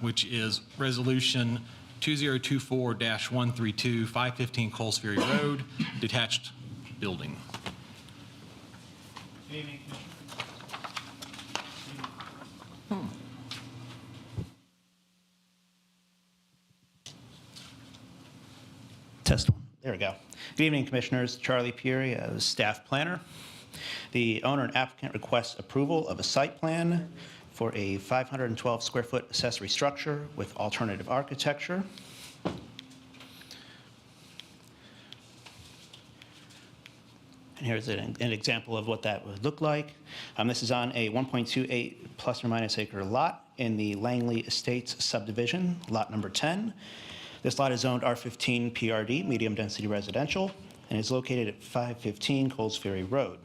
which is Resolution 2024-132, 515 Coles Ferry Road, detached building. Good evening, Commissioner. Test one. There we go. Good evening, Commissioners. Charlie Peary as staff planner. The owner and applicant requests approval of a site plan for a 512 square foot accessory structure with alternative architecture. And here's an example of what that would look like. This is on a 1.28 plus or minus acre lot in the Langley Estates subdivision, lot number 10. This lot is zoned R15 PRD, medium density residential, and is located at 515 Coles Ferry Road.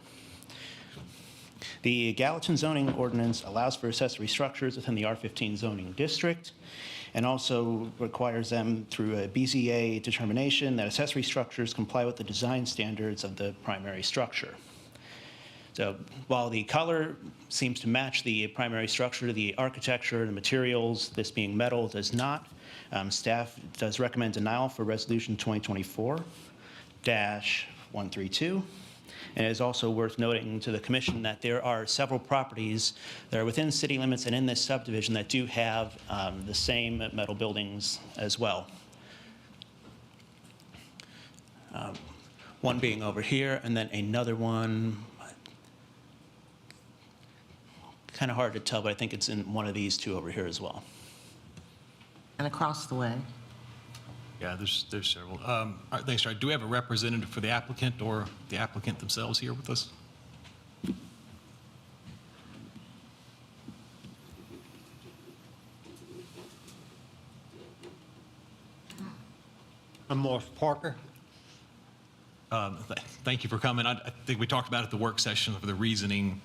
The Gallatin zoning ordinance allows for accessory structures within the R15 zoning district and also requires them through a BZA determination that accessory structures comply with the design standards of the primary structure. So while the color seems to match the primary structure, the architecture, the materials, this being metal, does not. Staff does recommend denial for Resolution 2024-132. And it is also worth noting to the Commission that there are several properties that are within city limits and in this subdivision that do have the same metal buildings as well. One being over here, and then another one, kind of hard to tell, but I think it's in one of these two over here as well. And across the way. Yeah, there's several. All right, thanks, Charlie. Do we have a representative for the applicant or the applicant themselves here with us? I'm Morris Parker. Thank you for coming. I think we talked about it at the work session for the reasoning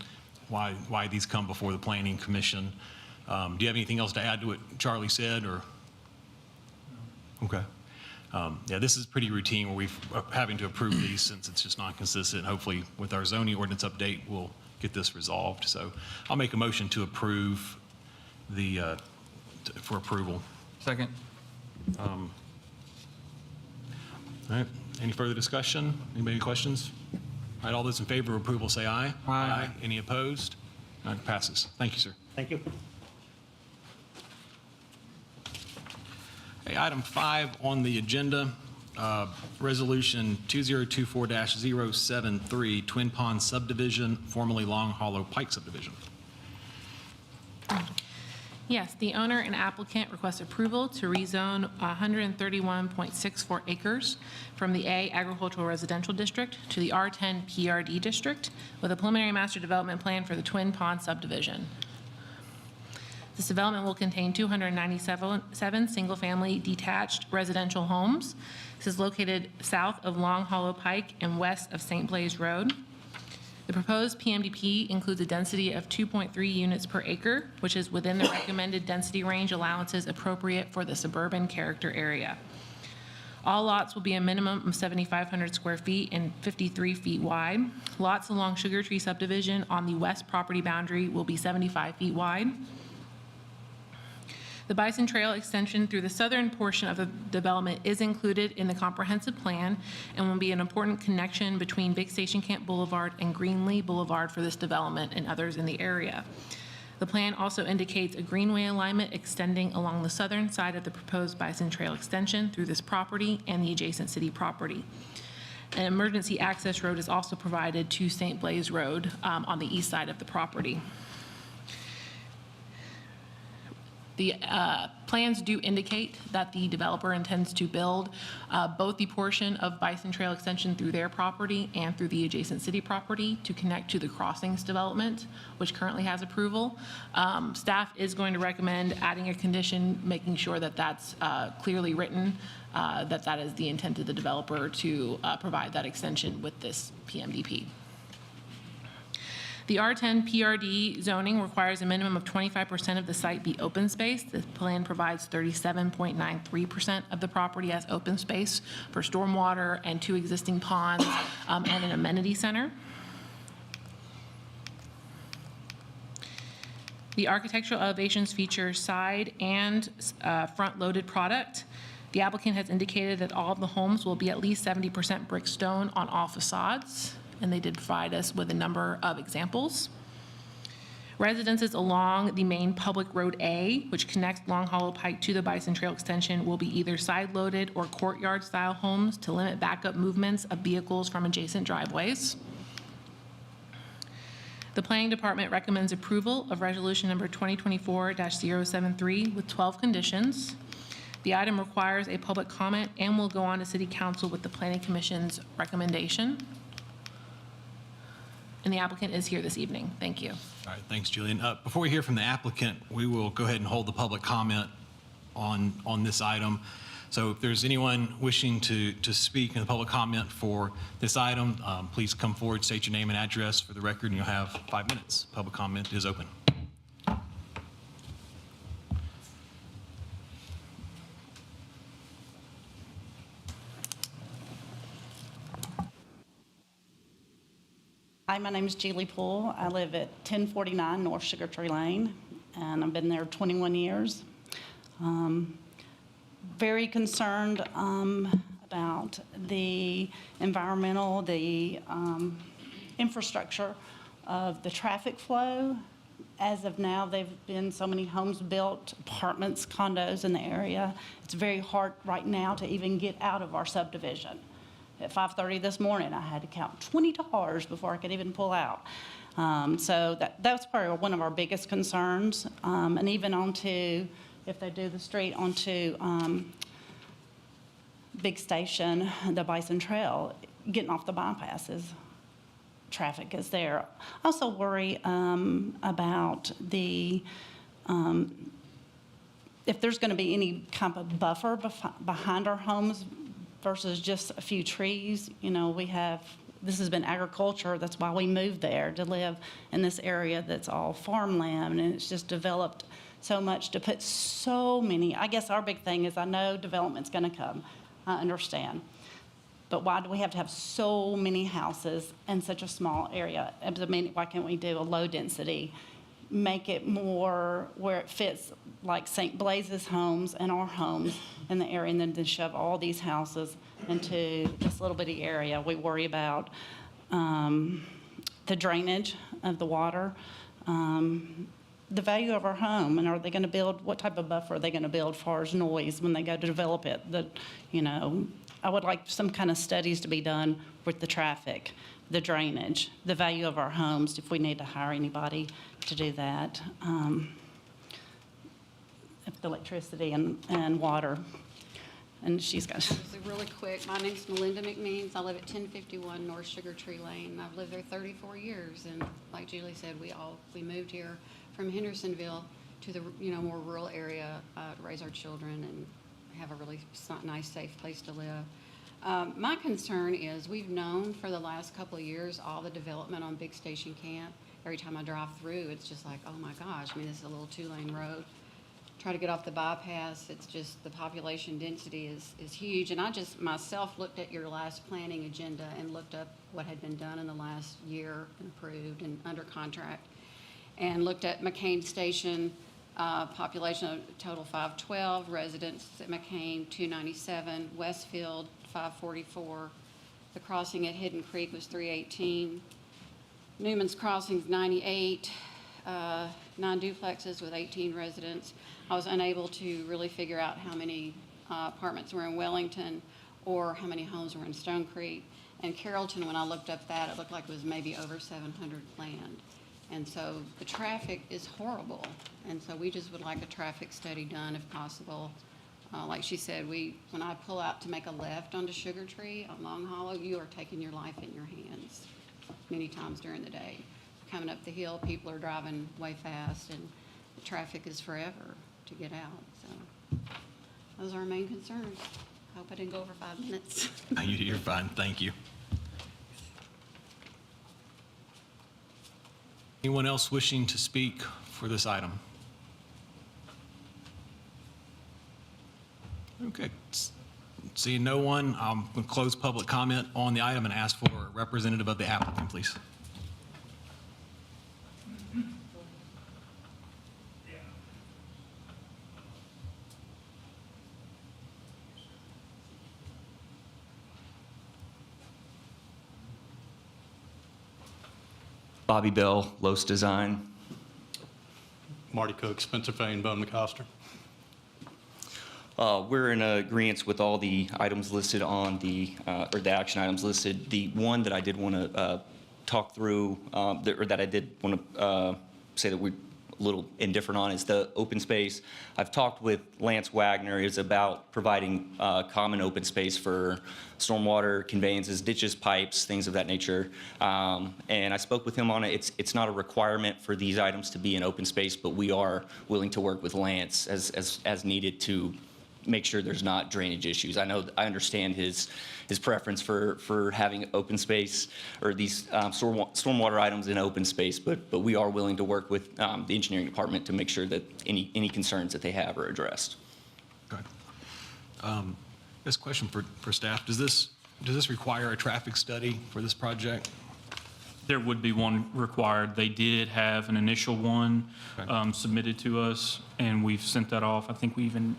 why these come before the Planning Commission. Do you have anything else to add to what Charlie said, or? Okay. Yeah, this is pretty routine where we're having to approve these since it's just not consistent. Hopefully with our zoning ordinance update, we'll get this resolved. So I'll make a motion to approve the, for approval. Second. All right, any further discussion? Anybody have questions? All right, all those in favor of approval say aye. Aye. Any opposed? All right, passes. Thank you, sir. Thank you. Okay, item 5 on the agenda, Resolution 2024-073, Twin Pond Subdivision, formerly Long Hollow Pike Subdivision. Yes, the owner and applicant request approval to rezone 131.64 acres from the A Agricultural Residential District to the R10 PRD District with a preliminary master development plan for the Twin Pond subdivision. This development will contain 297 single-family detached residential homes. This is located south of Long Hollow Pike and west of St. Blaise Road. The proposed PMDP includes a density of 2.3 units per acre, which is within the recommended density range allowances appropriate for the suburban character area. All lots will be a minimum of 7,500 square feet and 53 feet wide. Lots along Sugar Tree subdivision on the west property boundary will be 75 feet wide. The Bison Trail extension through the southern portion of the development is included in the comprehensive plan and will be an important connection between Big Station Camp Boulevard and Greenlee Boulevard for this development and others in the area. The plan also indicates a greenway alignment extending along the southern side of the proposed Bison Trail extension through this property and the adjacent city property. An emergency access road is also provided to St. Blaise Road on the east side of the property. The plans do indicate that the developer intends to build both the portion of Bison Trail extension through their property and through the adjacent city property to connect to the crossings development, which currently has approval. Staff is going to recommend adding a condition, making sure that that's clearly written, that is the intent of the developer to provide that extension with this PMDP. The R10 PRD zoning requires a minimum of 25% of the site be open space. The plan provides 37.93% of the property as open space for stormwater and 2 existing ponds and an amenity center. The architectural elevations feature side and front-loaded product. The applicant has indicated that all of the homes will be at least 70% brick stone on all facades, and they did provide us with a number of examples. Residences along the main public road A, which connects Long Hollow Pike to the Bison Trail extension, will be either side-loaded or courtyard-style homes to limit backup movements of vehicles from adjacent driveways. The Planning Department recommends approval of Resolution Number 2024-073 with 12 conditions. The item requires a public comment and will go on to City Council with the Planning Commission's recommendation. And the applicant is here this evening. Thank you. All right, thanks, Julian. Before we hear from the applicant, we will go ahead and hold the public comment on this item. So if there's anyone wishing to speak in the public comment for this item, please come forward, state your name and address for the record, and you'll have 5 minutes. Public comment is open. Hi, my name is Julie Poole. I live at 1049 North Sugar Tree Lane, and I've been there 21 years. Very concerned about the environmental, the infrastructure of the traffic flow. As of now, there have been so many homes built, apartments, condos in the area. It's very hard right now to even get out of our subdivision. At 5:30 this morning, I had to count 20 cars before I could even pull out. So that's probably one of our biggest concerns. And even onto, if they do the street onto Big Station, the Bison Trail, getting off the bypasses, traffic is there. I also worry about the, if there's going to be any kind of buffer behind our homes versus just a few trees. You know, this has been agriculture. That's why we moved there, to live in this area that's all farmland, and it's just developed so much to put so many. I guess our big thing is, I know development's going to come. I understand. But why do we have to have so many houses in such a small area? I mean, why can't we do a low density, make it more where it fits, like St. Blaise's homes and our homes in the area, and then to shove all these houses into this little bitty area? We worry about the drainage of the water, the value of our home, and are they going to build, what type of buffer are they going to build as far as noise when they go to develop it? I would like some kind of studies to be done with the traffic, the drainage, the value of our homes, if we need to hire anybody to do that, the electricity and water. And she's got. So really quick, my name's Melinda McMeans. I live at 1051 North Sugar Tree Lane. I've lived there 34 years, and like Julie said, we moved here from Hendersonville to the more rural area to raise our children and have a really nice, safe place to live. My concern is, we've known for the last couple of years all the development on Big Station Camp. Every time I drive through, it's just like, oh my gosh, I mean, this is a little 2-lane road. Try to get off the bypass, it's just, the population density is huge. And I just myself looked at your last planning agenda and looked up what had been done in the last year and approved and under contract, and looked at McCain Station, population of total 512, residents at McCain 297, Westfield 544, the crossing at Hidden Creek was 318, Newman's Crossing's 98, 9 duplexes with 18 residents. I was unable to really figure out how many apartments were in Wellington or how many homes were in Stone Creek. And Carrollton, when I looked up that, it looked like it was maybe over 700 land. And so the traffic is horrible. And so we just would like a traffic study done if possible. Like she said, when I pull out to make a left onto Sugar Tree on Long Hollow, you are taking your life in your hands many times during the day. Coming up the hill, people are driving way fast, and the traffic is forever to get out. So those are our main concerns. I hope I didn't go over 5 minutes. You're fine. Thank you. Anyone else wishing to speak for this item? Okay. Seeing no one, I'm going to close public comment on the item and ask for a representative of the applicant, please. Bobby Bell, Los Design. Marty Cook, Spencer Fain, Bone McCoster. We're in agreement with all the items listed on the, or the action items listed. The one that I did want to talk through, or that I did want to say that we're a little indifferent on is the open space. I've talked with Lance Wagner. It's about providing common open space for stormwater conveyances, ditches, pipes, things of that nature. And I spoke with him on it. It's not a requirement for these items to be in open space, but we are willing to work with Lance as needed to make sure there's not drainage issues. I understand his preference for having open space or these stormwater items in open space, but we are willing to work with the engineering department to make sure that any concerns that they have are addressed. Okay. This question for staff, does this require a traffic study for this project? There would be one required. They did have an initial one Okay. submitted to us, and we've sent that off. I think we even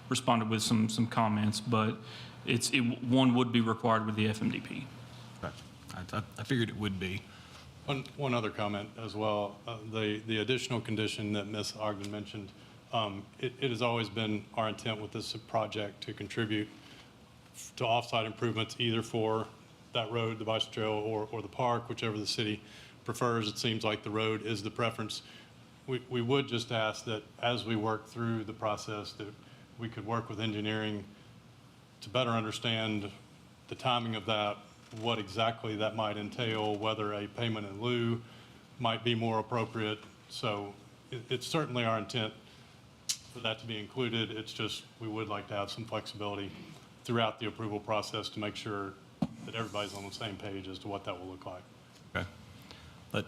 responded with some comments, but one would be required with the FMDP. Okay. I figured it would be. One other comment as well. The additional condition that Ms. Ogden mentioned, it has always been our intent with this project to contribute to off-site improvements either for that road, the bicycle trail, or the park, whichever the city prefers. It seems like the road is the preference. We would just ask that as we work through the process that we could work with engineering to better understand the timing of that, what exactly that might entail, whether a payment in lieu might be more appropriate. So it's certainly our intent for that to be included. It's just we would like to have some flexibility throughout the approval process to make sure that everybody's on the same page as to what that will look like. Okay. That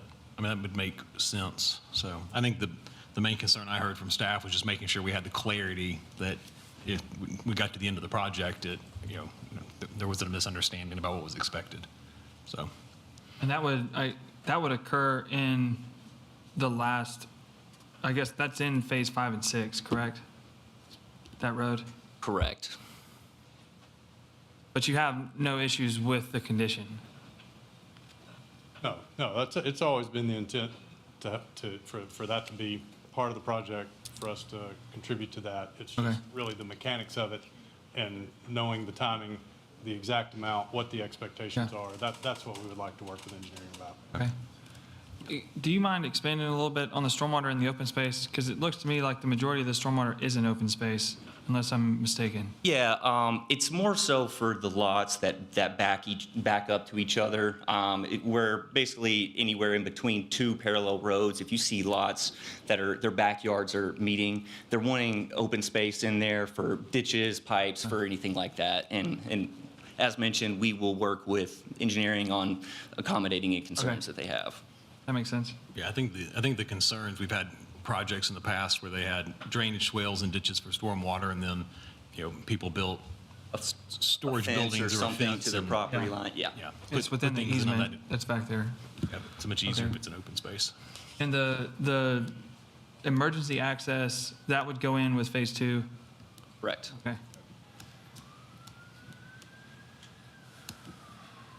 would make sense. So I think the main concern I heard from staff was just making sure we had the clarity that if we got to the end of the project, there wasn't a misunderstanding about what was expected. So. And that would occur in the last, I guess that's in phase 5 and 6, correct? That road? Correct. But you have no issues with the condition? No, it's always been the intent for that to be part of the project, for us to contribute to that. It's just Okay. really the mechanics of it and knowing the timing, the exact amount, what the expectations Yeah. are. That's what we would like to work with engineering about. Okay. Do you mind expanding a little bit on the stormwater in the open space? Because it looks to me like the majority of the stormwater is in open space, unless I'm mistaken. Yeah, it's more so for the lots that back up to each other. We're basically anywhere in between two parallel roads. If you see lots that their backyards are meeting, they're wanting open space in there for ditches, pipes, for anything like that. And as mentioned, we will work with engineering on accommodating any concerns that they have. That makes sense. Yeah, I think the concerns, we've had projects in the past where they had drainage swales and ditches for stormwater, and then, people built storage A fence buildings or a something fence to their and- property line, yeah. Yeah. It's put within the things in on easement that's back there. that. Yeah, it's much easier Okay. if it's an open space. And the emergency access, that would go in with phase 2? Correct. Okay.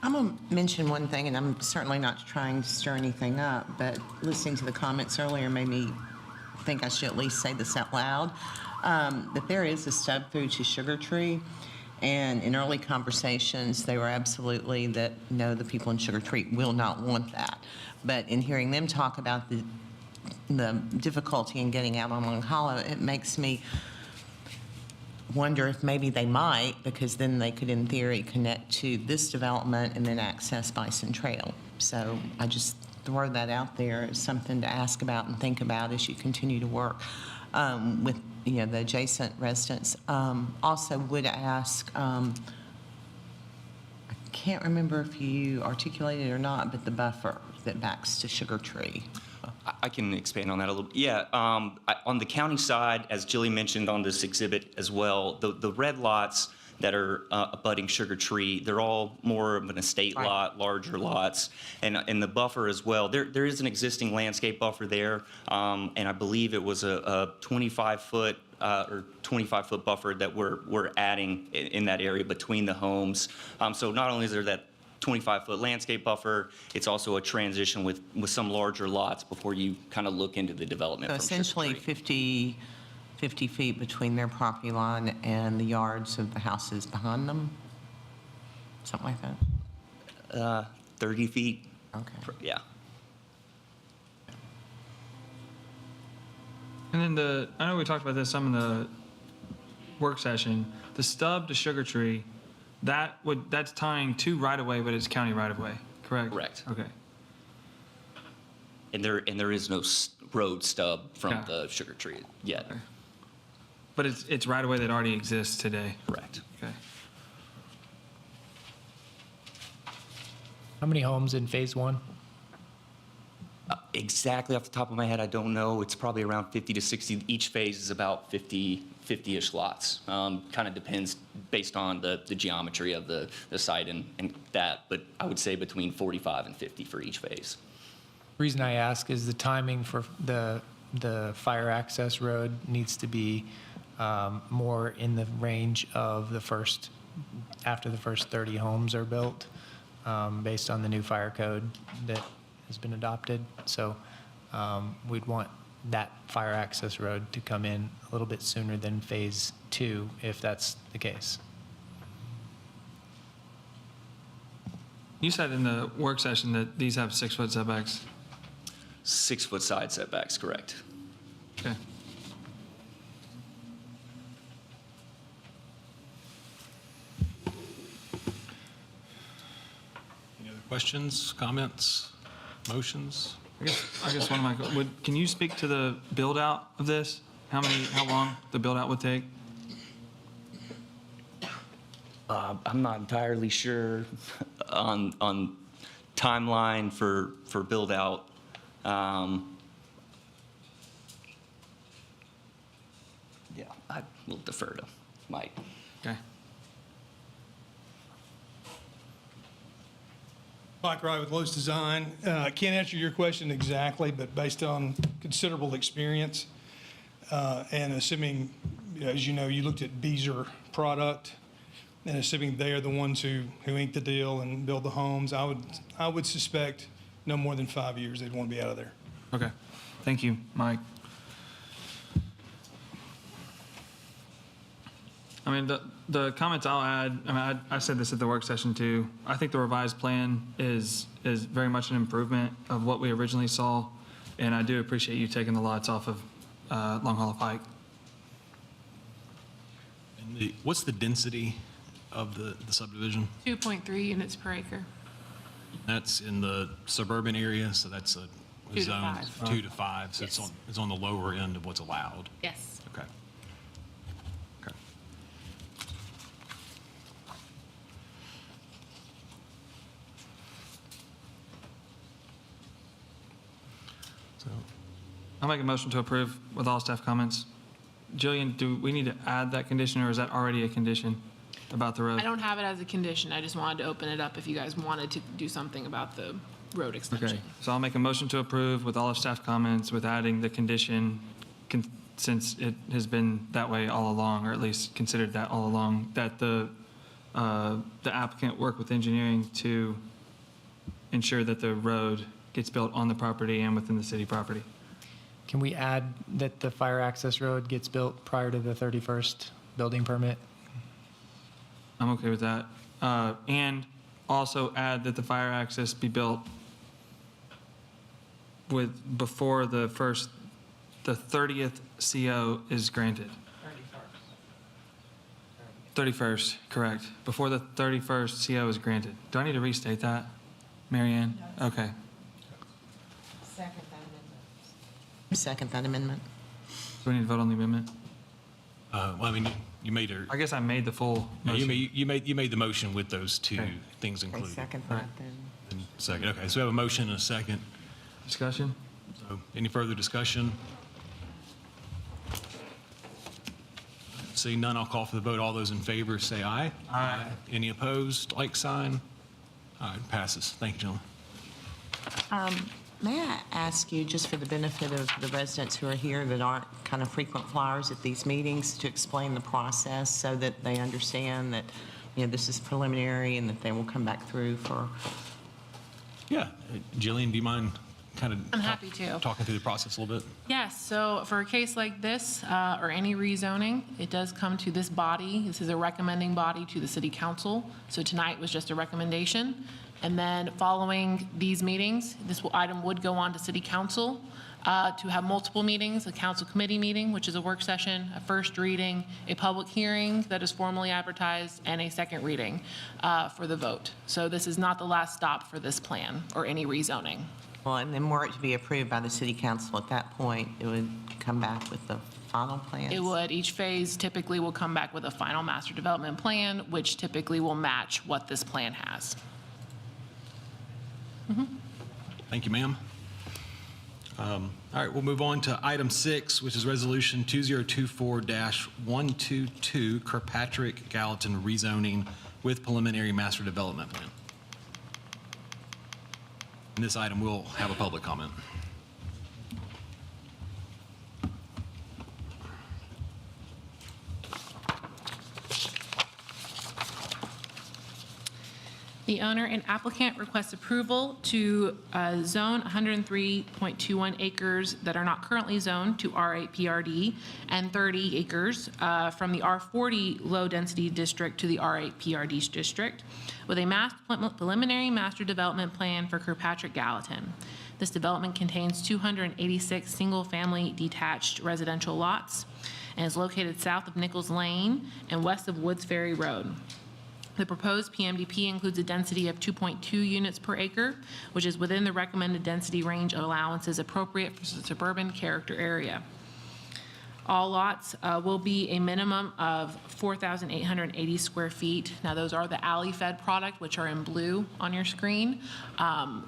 I'm going to mention one thing, and I'm certainly not trying to stir anything up, but listening to the comments earlier made me think I should at least say this out loud, that there is a stub through to Sugar Tree, and in early conversations, they were absolutely that, no, the people in Sugar Tree will not want that. But in hearing them talk about the difficulty in getting out on Long Hollow, it makes me wonder if maybe they might, because then they could, in theory, connect to this development and then access Bison Trail. So I just throw that out there as something to ask about and think about as you continue to work with the adjacent residents. Also would ask, I can't remember if you articulated it or not, but the buffer that backs to Sugar Tree. I can expand on that a little. Yeah, on the county side, as Jillian mentioned on this exhibit as well, the red lots that are abutting Sugar Tree, they're all more of an estate Right. lot, larger lots, and the buffer as well. There is an existing landscape buffer there, and I believe it was a 25-foot or 25-foot buffer that we're adding in that area between the homes. So not only is there that 25-foot landscape buffer. It's also a transition with some larger lots before you kind of look into the development. So from Sugar essentially Tree. 50 feet between their property line and the yards of the houses behind them? Something like that? 30 feet. Okay. Yeah. And then I know we talked about this some in the work session, the stub to Sugar Tree, that's tying to right-of-way, but it's county right-of-way, correct? Correct. Okay. And there is no road stub from Yeah. the Sugar Tree yet. Okay. But it's right-of-way that already exists today. Correct. Okay. How many homes in phase one? Exactly off the top of my head, I don't know. It's probably around 50 to 60. Each phase is about 50-ish lots. Kind of depends based on the geometry of the site and that, but I would say between 45 and 50 for each phase. Reason I ask is the timing for the fire access road needs to be more in the range of after the first 30 homes are built, based on the new fire code that has been adopted. So we'd want that fire access road to come in a little bit sooner than phase two, if that's the case. You said in the work session that these have 6-foot setbacks. 6-foot side setbacks, correct. Okay. Any other questions, comments, motions? I guess one of my, can you speak to the build out of this? How long the build out would take? I'm not entirely sure on timeline for build out. Yeah, I will defer to Mike. Okay. Mike Wright with Lowe's Design. I can't answer your question exactly, but based on considerable experience, and assuming, as you know, you looked at Beazer product, and assuming they are the ones who inked the deal and build the homes, I would suspect no more than 5 years they'd want to be out of there. Okay. Thank you, Mike. I mean, the comments I'll add, I mean, I said this at the work session too. I think the revised plan is very much an improvement of what we originally saw. And I do appreciate you taking the lots off of Long Hollow Pike. And what's the density of the subdivision? 2.3 units per acre. That's in the suburban area, so that's a 2 to zone 5. 2 to 5, so Yes. it's on the lower end of what's allowed. Yes. Okay. Okay. So, I'll make a motion to approve with all staff comments. Jillian, do we need to add that condition or is that already a condition about the road? I don't have it as a condition. I just wanted to open it up if you guys wanted to do something about the road extension. Okay, so I'll make a motion to approve with all of staff comments with adding the condition, since it has been that way all along, or at least considered that all along, that the applicant work with engineering to ensure that the road gets built on the property and within the city property. Can we add that the fire access road gets built prior to the 31st building permit? I'm okay with that. And also add that the fire access be built before the 30th CO is granted. 31st, correct. Before the 31st CO is granted. Do I need to restate that, Mary Ann? Okay. Second that amendment. Do we need to vote on the amendment? well, I mean, you made a, I guess I made the full yeah, motion. you made the motion with those two Okay. things Okay, included. second that then. And second, okay, so we have a motion and a second. Discussion? So any further discussion? Seeing none, I'll call for the vote. All those in favor, say aye. Aye. Any opposed, like sign? All right, passes. Thank you, gentlemen. May I ask you, just for the benefit of the residents who are here that aren't kind of frequent flyers at these meetings, to explain the process so that they understand that this is preliminary and that they will come back through for, Yeah. Jillian, do you mind kind of? I'm happy to. Talking through the process a little bit? Yes, so for a case like this, or any rezoning, it does come to this body. This is a recommending body to the city council. So tonight was just a recommendation. And then following these meetings, this item would go on to city council to have multiple meetings, a council committee meeting, which is a work session, a first reading, a public hearing that is formally advertised, and a second reading for the vote. So this is not the last stop for this plan or any rezoning. well, and then were it to be approved by the city council at that point, it would come back with the final plans? It would. Each phase typically will come back with a final master development plan, which typically will match what this plan has. Thank you, ma'am. All right, we'll move on to item 6, which is Resolution 2024-122, Kirkpatrick Gallatin rezoning with preliminary master development plan. And this item will have a public comment. The owner and applicant request approval to zone 103.21 acres that are not currently zoned to R8 PRD and 30 acres from the R40 low-density district to the R8 PRD district with a preliminary master development plan for Kirkpatrick Gallatin. This development contains 286 single-family detached residential lots and is located south of Nichols Lane and west of Woods Ferry Road. The proposed PMDP includes a density of 2.2 units per acre, which is within the recommended density range of allowances appropriate for the suburban character area. All lots will be a minimum of 4,880 square feet. Now, those are the alley-fed product, which are in blue on your screen.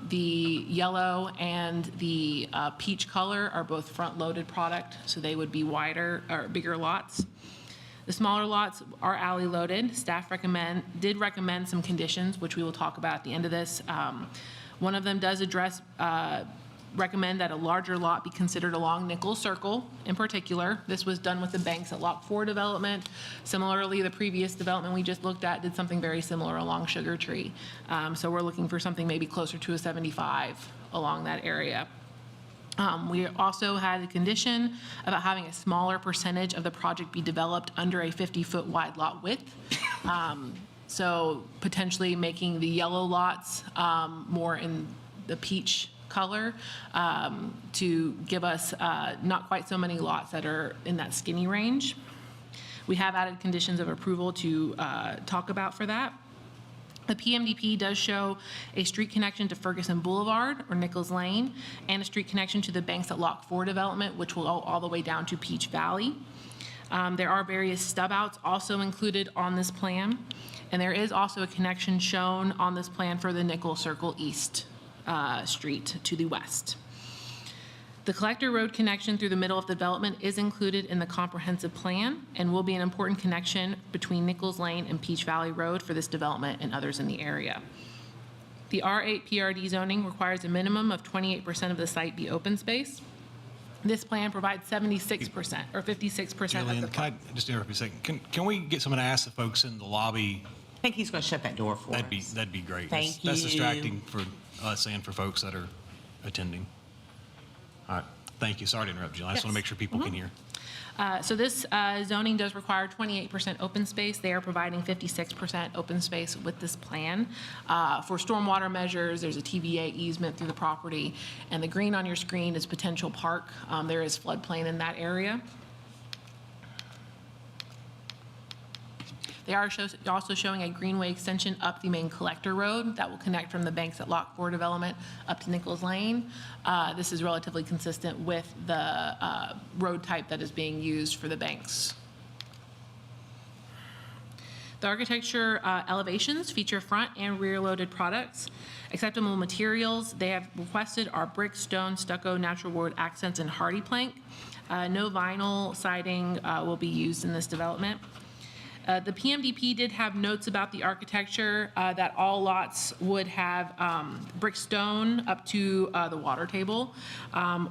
The yellow and the peach color are both front-loaded product, so they would be wider or bigger lots. The smaller lots are alley loaded. Staff did recommend some conditions, which we will talk about at the end of this. One of them does recommend that a larger lot be considered along Nichols Circle in particular. This was done with the banks at Lot 4 development. Similarly, the previous development we just looked at did something very similar along Sugar Tree. So we're looking for something maybe closer to a 75 along that area. We also had a condition about having a smaller percentage of the project be developed under a 50-foot wide lot width. So potentially making the yellow lots more in the peach color to give us not quite so many lots that are in that skinny range. We have added conditions of approval to talk about for that. The PMDP does show a street connection to Ferguson Boulevard or Nichols Lane and a street connection to the banks at Lot 4 development, which will go all the way down to Peach Valley. There are various stub outs also included on this plan, and there is also a connection shown on this plan for the Nichols Circle East Street to the west. The collector road connection through the middle of the development is included in the comprehensive plan and will be an important connection between Nichols Lane and Peach Valley Road for this development and others in the area. The R8 PRD zoning requires a minimum of 28% of the site be open space. This plan provides 76% or 56% of the. Jillian, can I just interrupt you a second? Can we get someone to ask the folks in the lobby? I think he's going to shut that door for us. That'd be great. Thank That's you. distracting for us and for folks that are attending. All right, thank you. Sorry to interrupt you. I just want to make sure people can hear. So this zoning does require 28% open space. They are providing 56% open space with this plan. For stormwater measures, there's a TVA easement through the property, and the green on your screen is potential park. There is floodplain in that area. They are also showing a greenway extension up the main collector road that will connect from the banks at Lot 4 development up to Nichols Lane. This is relatively consistent with the road type that is being used for the banks. The architecture elevations feature front and rear loaded products. Acceptable materials they have requested are brick, stone, stucco, natural wood accents, and hardy plank. No vinyl siding will be used in this development. The PMDP did have notes about the architecture, that all lots would have brick stone up to the water table,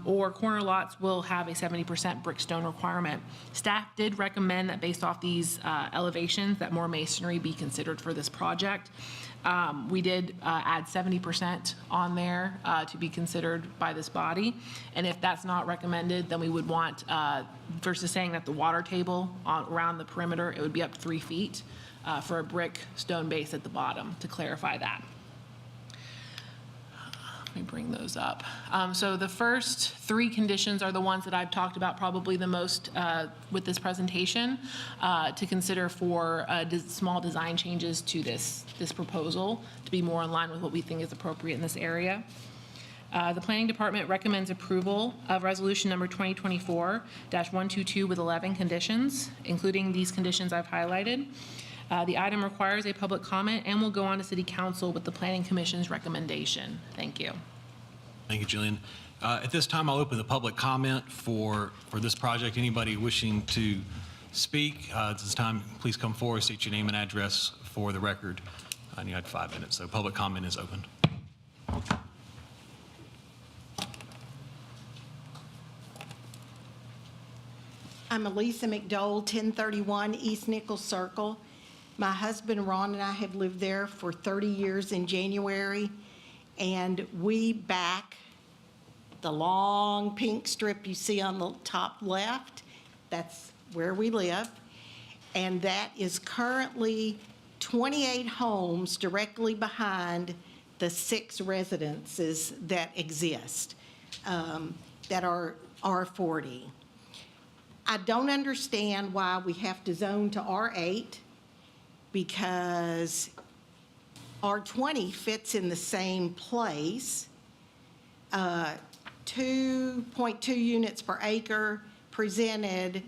or corner lots will have a 70% brick stone requirement. Staff did recommend that based off these elevations, that more masonry be considered for this project. We did add 70% on there to be considered by this body. And if that's not recommended, then we would want, versus saying that the water table around the perimeter, it would be up to 3 feet for a brick stone base at the bottom, to clarify that. Let me bring those up. So the first 3 conditions are the ones that I've talked about probably the most with this presentation to consider for small design changes to this proposal to be more in line with what we think is appropriate in this area. The Planning Department recommends approval of Resolution Number 2024-122 with 11 conditions, including these conditions I've highlighted. The item requires a public comment and will go on to City Council with the Planning Commission's recommendation. Thank you. Thank you, Jillian. At this time, I'll open the public comment for this project. Anybody wishing to speak at this time, please come forward, state your name and address for the record. And you had 5 minutes, so public comment is open. I'm Elisa McDowell, 1031 East Nichols Circle. My husband Ron and I have lived there for 30 years in January, and we back the long pink strip you see on the top left. That's where we live, and that is currently 28 homes directly behind the 6 residences that exist that are R40. I don't understand why we have to zone to R8, because R20 fits in the same place. 2.2 units per acre presented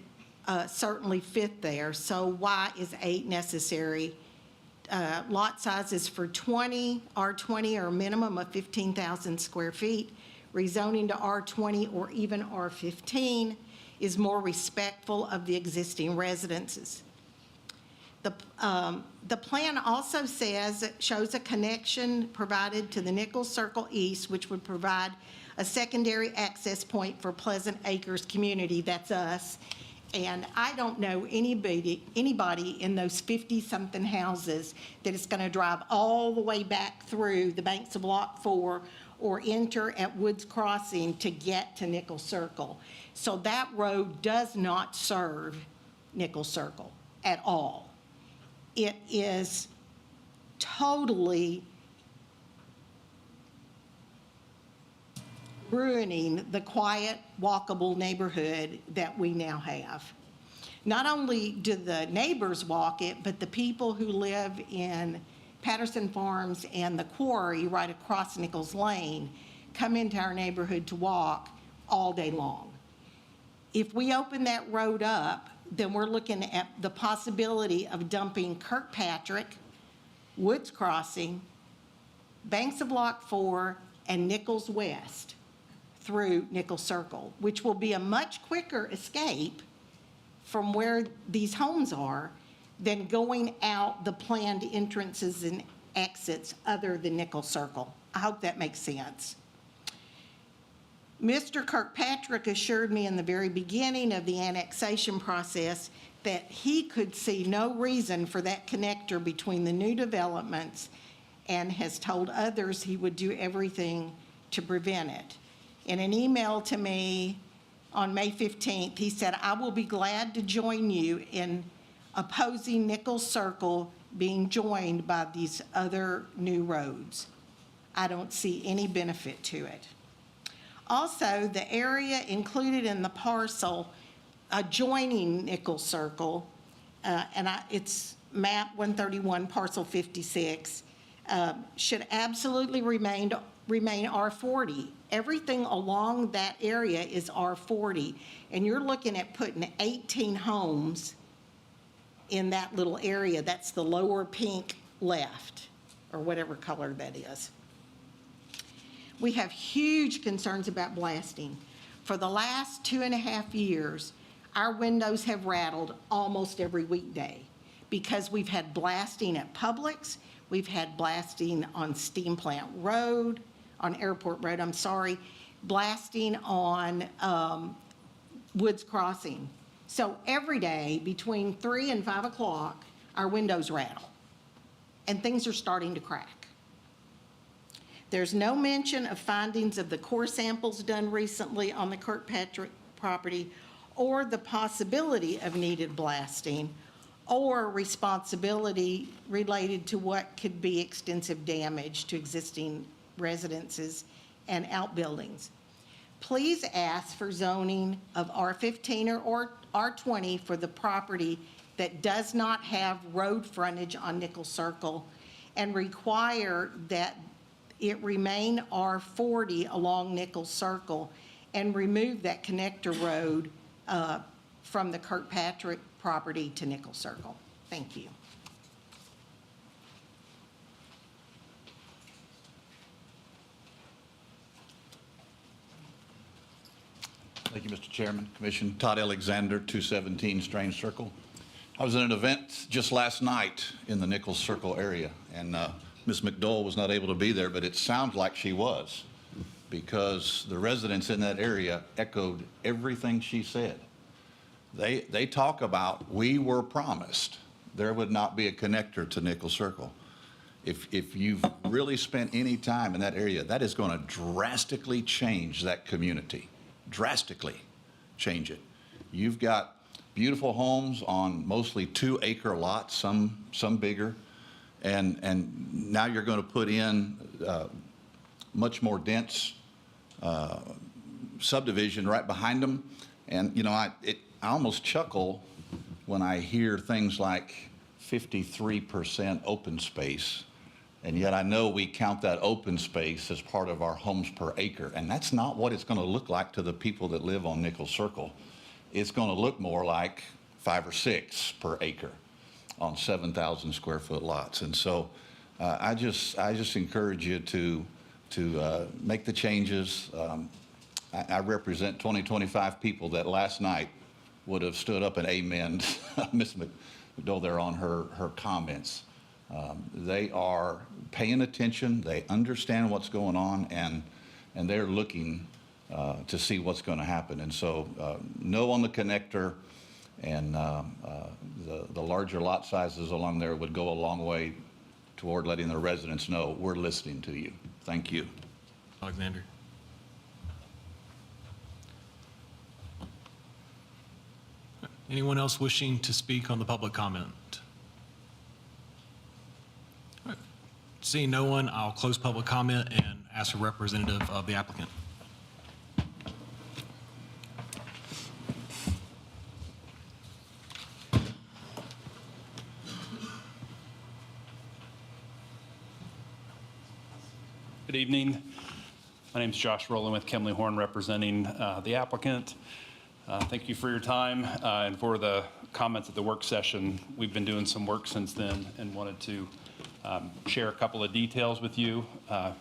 certainly fit there. So why is 8 necessary? Lot sizes for R20 are a minimum of 15,000 square feet. Rezoning to R20 or even R15 is more respectful of the existing residences. The plan also shows a connection provided to the Nichols Circle East, which would provide a secondary access point for Pleasant Acres community. That's us. And I don't know anybody in those 50-something houses that is going to drive all the way back through the banks of Lot 4 or enter at Woods Crossing to get to Nichols Circle. So that road does not serve Nichols Circle at all. It is totally ruining the quiet, walkable neighborhood that we now have. Not only do the neighbors walk it, but the people who live in Patterson Farms and the quarry right across Nichols Lane come into our neighborhood to walk all day long. If we open that road up, then we're looking at the possibility of dumping Kirkpatrick, Woods Crossing, banks of Lot 4, and Nichols West through Nichols Circle, which will be a much quicker escape from where these homes are than going out the planned entrances and exits other than Nichols Circle. I hope that makes sense. Mr. Kirkpatrick assured me in the very beginning of the annexation process that he could see no reason for that connector between the new developments, and has told others he would do everything to prevent it. In an email to me on May 15th, he said, "I will be glad to join you in opposing Nichols Circle being joined by these other new roads." I don't see any benefit to it. Also, the area included in the parcel adjoining Nichols Circle, it's map 131, parcel 56, should absolutely remain R40. Everything along that area is R40, and you're looking at putting 18 homes in that little area. That's the lower pink left, or whatever color that is. We have huge concerns about blasting. For the last 2.5 years, our windows have rattled almost every weekday because we've had blasting at Publix, we've had blasting on Steam Plant Road, on Airport Road, I'm sorry, blasting on Woods Crossing. So every day between 3 and 5 o'clock, our windows rattle, and things are starting to crack. There's no mention of findings of the core samples done recently on the Kirkpatrick property, or the possibility of needed blasting, or responsibility related to what could be extensive damage to existing residences and outbuildings. Please ask for zoning of R15 or R20 for the property that does not have road frontage on Nickel Circle, and require that it remain R40 along Nickel Circle, and remove that connector road from the Kirkpatrick property to Nickel Circle. Thank you. Thank you, Mr. Chairman, Commission. Todd Alexander, 217 Strange Circle. I was at an event just last night in the Nichols Circle area, and Ms. McDowell was not able to be there, but it sounds like she was, because the residents in that area echoed everything she said. They talk about, we were promised there would not be a connector to Nichols Circle. If you've really spent any time in that area, that is going to drastically change that community. Drastically change it. You've got beautiful homes on mostly 2-acre lots, some bigger, and now you're going to put in much more dense subdivision right behind them. And you know, I almost chuckle when I hear things like 53% open space. And yet I know we count that open space as part of our homes per acre. And that's not what it's going to look like to the people that live on Nichols Circle. It's going to look more like 5 or 6 per acre on 7,000 square foot lots. And so I just encourage you to make the changes. I represent 25 people that last night would have stood up and amen Ms. McDowell there on her comments. They are paying attention, they understand what's going on, and they're looking to see what's going to happen. And so no on the connector, and the larger lot sizes along there would go a long way toward letting the residents know we're listening to you. Thank you. Alexander. Anyone else wishing to speak on the public comment? All right. Seeing no one, I'll close public comment and ask a representative of the applicant. Good evening. My name is Josh Rowland with Kemley Horn, representing the applicant. Thank you for your time and for the comments at the work session. We've been doing some work since then and wanted to share a couple of details with you and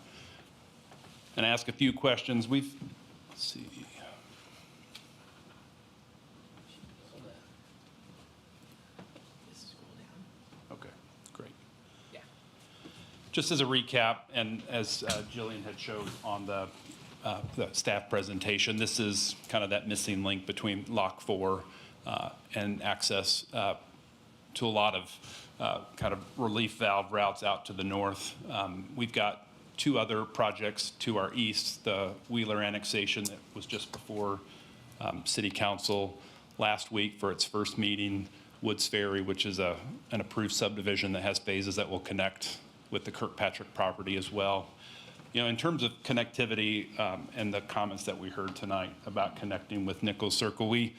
ask a few questions. Let's see. Okay, great. Yeah. Just as a recap, and as Jillian had showed on the staff presentation, this is kind of that missing link between Lock 4 and access to a lot of kind of relief valve routes out to the north. We've got 2 other projects to our east, the Wheeler annexation that was just before City Council last week for its first meeting, Woods Ferry, which is an approved subdivision that has phases that will connect with the Kirkpatrick property as well. You know, in terms of connectivity and the comments that we heard tonight about connecting with Nichols Circle, we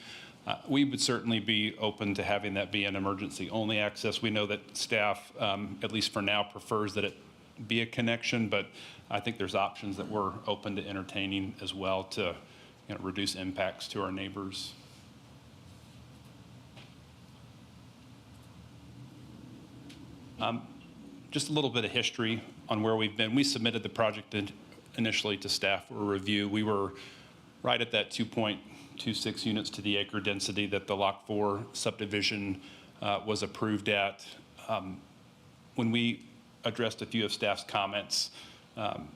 would certainly be open to having that be an emergency-only access. We know that staff, at least for now, prefers that it be a connection, but I think there's options that we're open to entertaining as well to, you know, reduce impacts to our neighbors. Just a little bit of history on where we've been. We submitted the project initially to staff for a review. We were right at that 2.26 units to the acre density that the Lock 4 subdivision was approved at. When we addressed a few of staff's comments,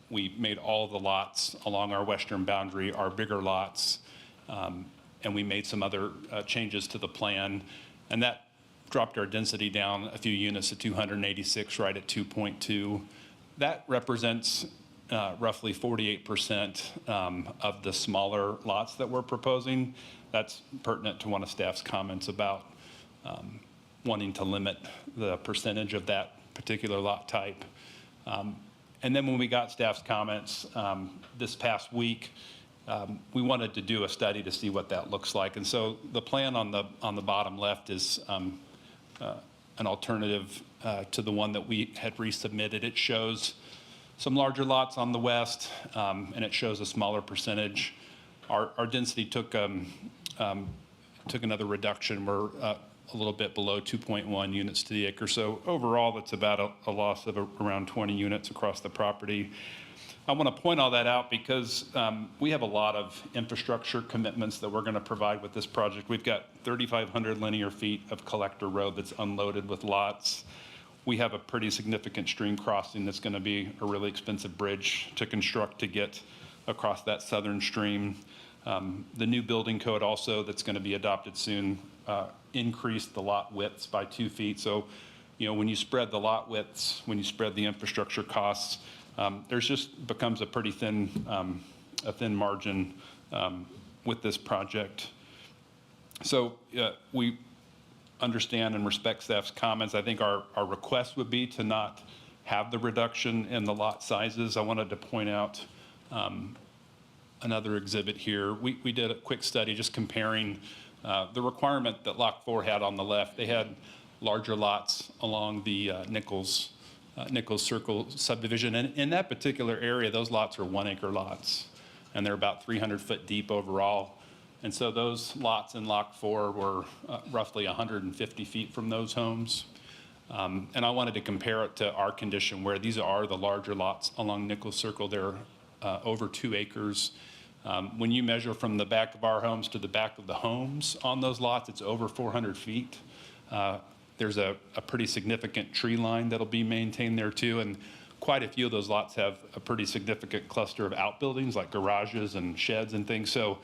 we made all the lots along our western boundary our bigger lots, and we made some other changes to the plan, and that dropped our density down a few units to 286, right at 2.2. That represents roughly 48% of the smaller lots that we're proposing. That's pertinent to one of staff's comments about wanting to limit the percentage of that particular lot type. And then when we got staff's comments this past week, we wanted to do a study to see what that looks like. And so the plan on the bottom left is an alternative to the one that we had resubmitted. It shows some larger lots on the west, and it shows a smaller percentage. Our density took another reduction. We're a little bit below 2.1 units to the acre. So overall, that's about a loss of around 20 units across the property. I want to point all that out because we have a lot of infrastructure commitments that we're going to provide with this project. We've got 3,500 linear feet of collector road that's unloaded with lots. We have a pretty significant stream crossing that's going to be a really expensive bridge to construct to get across that southern stream. The new building code also that's going to be adopted soon increased the lot widths by 2 feet. So, you know, when you spread the lot widths, when you spread the infrastructure costs, there's just becomes a pretty thin margin with this project. So we understand and respect staff's comments. I think our request would be to not have the reduction in the lot sizes. I wanted to point out another exhibit here. We did a quick study just comparing the requirement that Lot 4 had on the left. They had larger lots along the Nichols Circle subdivision. And in that particular area, those lots are 1 acre lots, and they're about 300 foot deep overall. And so those lots in Lot 4 were roughly 150 feet from those homes. And I wanted to compare it to our condition where these are the larger lots along Nichols Circle. They're over 2 acres. When you measure from the back of our homes to the back of the homes on those lots, it's over 400 feet. There's a pretty significant tree line that'll be maintained there too, and quite a few of those lots have a pretty significant cluster of outbuildings like garages and sheds and things. So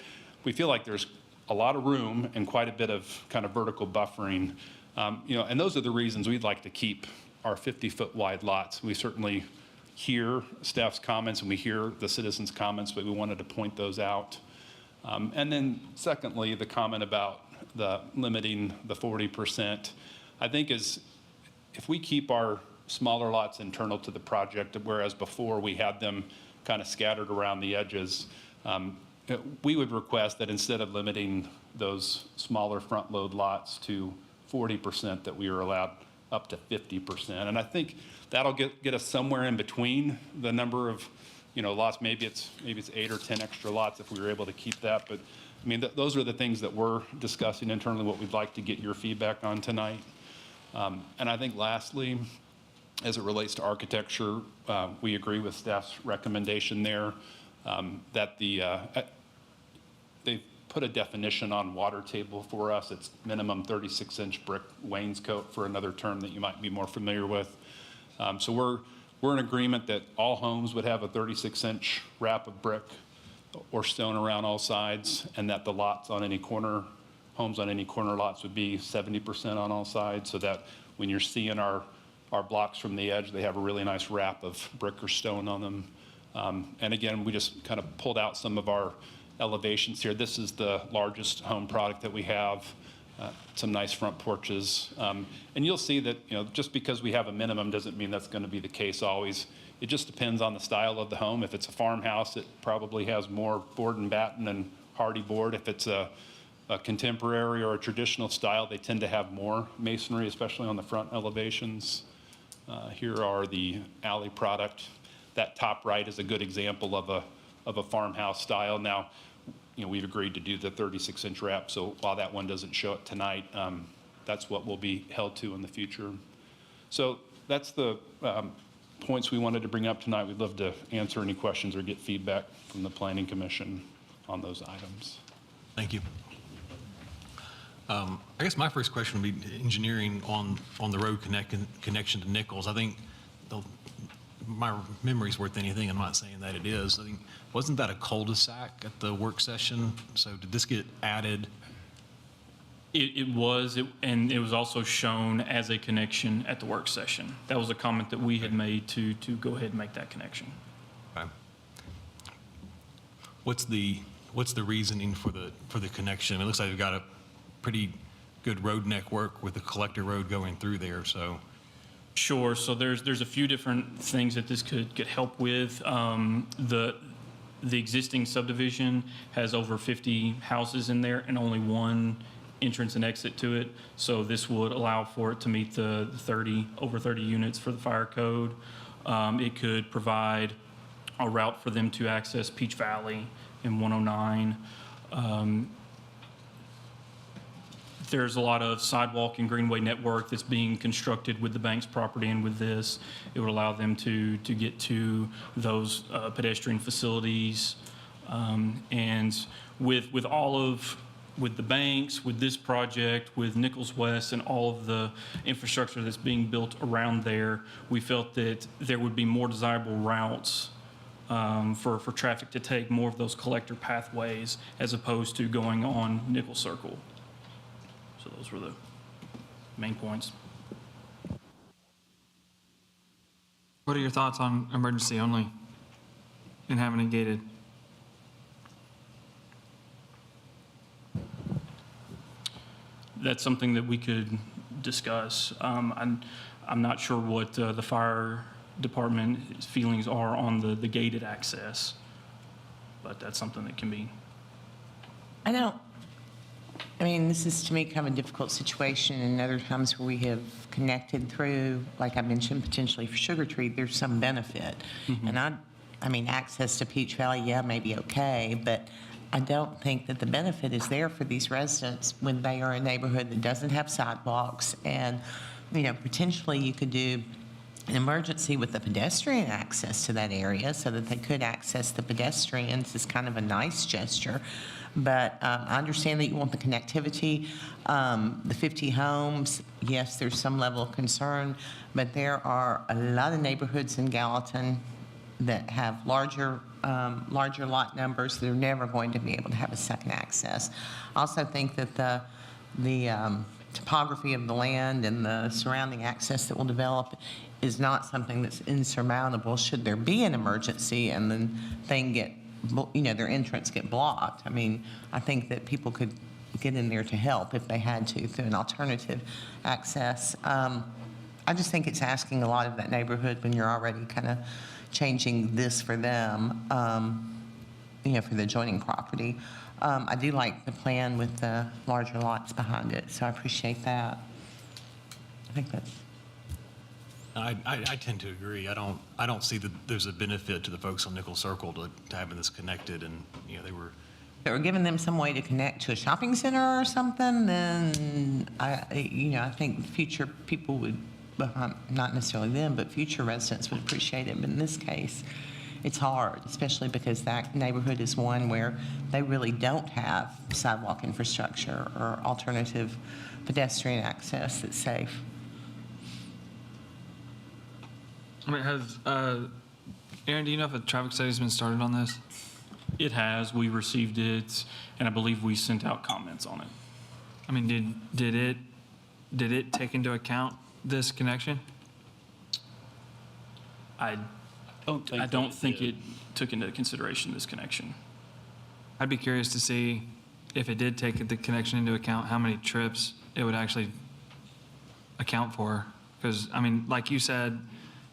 we feel like there's a lot of room and quite a bit of kind of vertical buffering. You know, and those are the reasons we'd like to keep our 50-foot wide lots. We certainly hear staff's comments and we hear the citizens' comments, but we wanted to point those out. And then secondly, the comment about the limiting the 40%, I think is if we keep our smaller lots internal to the project, whereas before we had them kind of scattered around the edges, we would request that instead of limiting those smaller front load lots to 40%, that we are allowed up to 50%. And I think that'll get us somewhere in between the number of, you know, lots. Maybe it's 8 or 10 extra lots if we were able to keep that. But I mean, those are the things that we're discussing internally, what we'd like to get your feedback on tonight. And I think lastly, as it relates to architecture, we agree with staff's recommendation there that they've put a definition on water table for us. It's minimum 36-inch brick wainscot, for another term that you might be more familiar with. So we're in agreement that all homes would have a 36-inch wrap of brick or stone around all sides, and that the lots on any corner, homes on any corner lots would be 70% on all sides, so that when you're seeing our blocks from the edge, they have a really nice wrap of brick or stone on them. And again, we just kind of pulled out some of our elevations here. This is the largest home product that we have. Some nice front porches. And you'll see that, you know, just because we have a minimum doesn't mean that's going to be the case always. It just depends on the style of the home. If it's a farmhouse, it probably has more board and batten and hardy board. If it's a contemporary or a traditional style, they tend to have more masonry, especially on the front elevations. Here are the alley product. That top right is a good example of a farmhouse style. Now, you know, we've agreed to do the 36-inch wrap, so while that one doesn't show it tonight, that's what we'll be held to in the future. So that's the points we wanted to bring up tonight. We'd love to answer any questions or get feedback from the Planning Commission on those items. Thank you. I guess my first question would be engineering on the road connection to Nichols. I think my memory's worth anything. I'm not saying that it is. I think, wasn't that a cul-de-sac at the work session? So did this get added? It was, and it was also shown as a connection at the work session. That was a comment that we had made to go ahead and make that connection. Okay. What's the reasoning for the connection? It looks like we've got a pretty good road network with the collector road going through there, so. Sure. So there's a few different things that this could help with. The existing subdivision has over 50 houses in there and only one entrance and exit to it. So this would allow for it to meet the over 30 units for the fire code. It could provide a route for them to access Peach Valley in 109. There's a lot of sidewalk and greenway network that's being constructed with the bank's property, and with this, it would allow them to get to those pedestrian facilities. And with the banks, with this project, with Nichols West, and all of the infrastructure that's being built around there, we felt that there would be more desirable routes for traffic to take, more of those collector pathways as opposed to going on Nichols Circle. So those were the main points. What are your thoughts on emergency only and having it gated? That's something that we could discuss. I'm not sure what the fire department's feelings are on the gated access, but that's something that can be. I mean, this is to me kind of a difficult situation, and other times where we have connected through, like I mentioned, potentially for Sugar Tree, there's some benefit. And I mean, access to Peach Valley, yeah, may be okay, but I don't think that the benefit is there for these residents when they are in a neighborhood that doesn't have sidewalks. And, you know, potentially you could do an emergency with the pedestrian access to that area so that they could access the pedestrians is kind of a nice gesture. But I understand that you want the connectivity. The 50 homes, yes, there's some level of concern, but there are a lot of neighborhoods in Gallatin that have larger lot numbers that are never going to be able to have a second access. I also think that the topography of the land and the surrounding access that will develop is not something that's insurmountable should there be an emergency and then their entrance get blocked. I mean, I think that people could get in there to help if they had to through an alternative access. I just think it's asking a lot of that neighborhood when you're already kind of changing this for them, for the adjoining property. I do like the plan with the larger lots behind it, so I appreciate that. I think that's. I tend to agree. I don't see that there's a benefit to the folks on Nichols Circle to having this connected, and they were. If they were giving them some way to connect to a shopping center or something, then I think future people would, not necessarily them, but future residents would appreciate it. But in this case, it's hard, especially because that neighborhood is one where they really don't have sidewalk infrastructure or alternative pedestrian access that's safe. I mean, Aaron, do you know if a traffic study's been started on this? It has. We received it, and I believe we sent out comments on it. I mean, did it take into account this connection? I don't think it took into consideration this connection. I'd be curious to see if it did take the connection into account, how many trips it would actually account for. Because, I mean, like you said,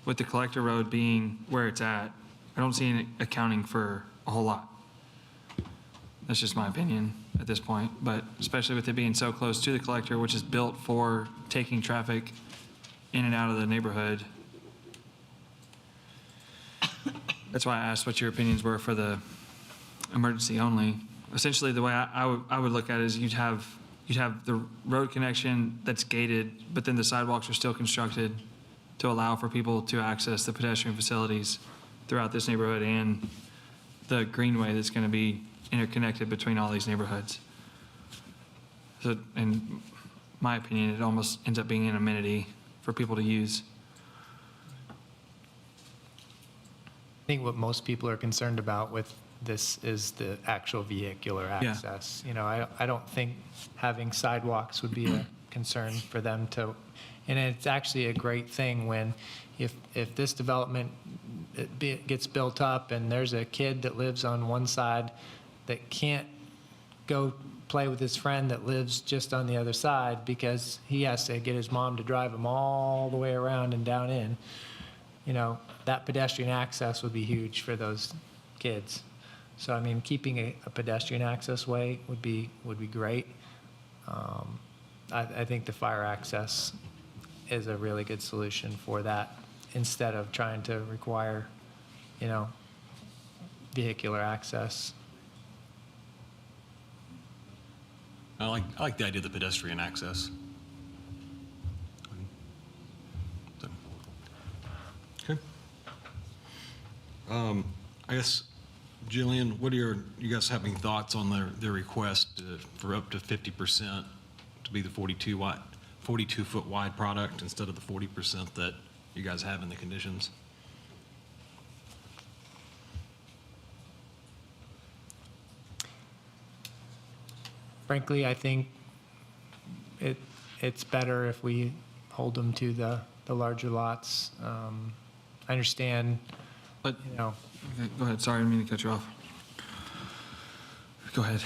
with the collector road being where it's at, I don't see it accounting for a whole lot. That's just my opinion at this point, but especially with it being so close to the collector, which is built for taking traffic in and out of the neighborhood. That's why I asked what your opinions were for the emergency only. Essentially, the way I would look at it is you'd have the road connection that's gated, but then the sidewalks are still constructed to allow for people to access the pedestrian facilities throughout this neighborhood and the greenway that's going to be interconnected between all these neighborhoods. So, in my opinion, it almost ends up being an amenity for people to use. I think what most people are concerned about with this is the actual vehicular Yeah. access. You know, I don't think having sidewalks would be a concern for them to, and it's actually a great thing when, if this development gets built up and there's a kid that lives on one side that can't go play with his friend that lives just on the other side because he has to get his mom to drive him all the way around and down in, you know, that pedestrian access would be huge for those kids. So, I mean, keeping a pedestrian access way would be great. I think the fire access is a really good solution for that, instead of trying to require, you know, vehicular access. I like the idea of the pedestrian access. So, okay. I guess, Jillian, what are you guys having thoughts on their request for up to 50% to be the 42-foot wide product instead of the 40% that you guys have in the conditions? Frankly, I think it's better if we hold them to the larger lots. I understand, But, you know, okay, go ahead, sorry, I didn't mean to cut you off. Go ahead.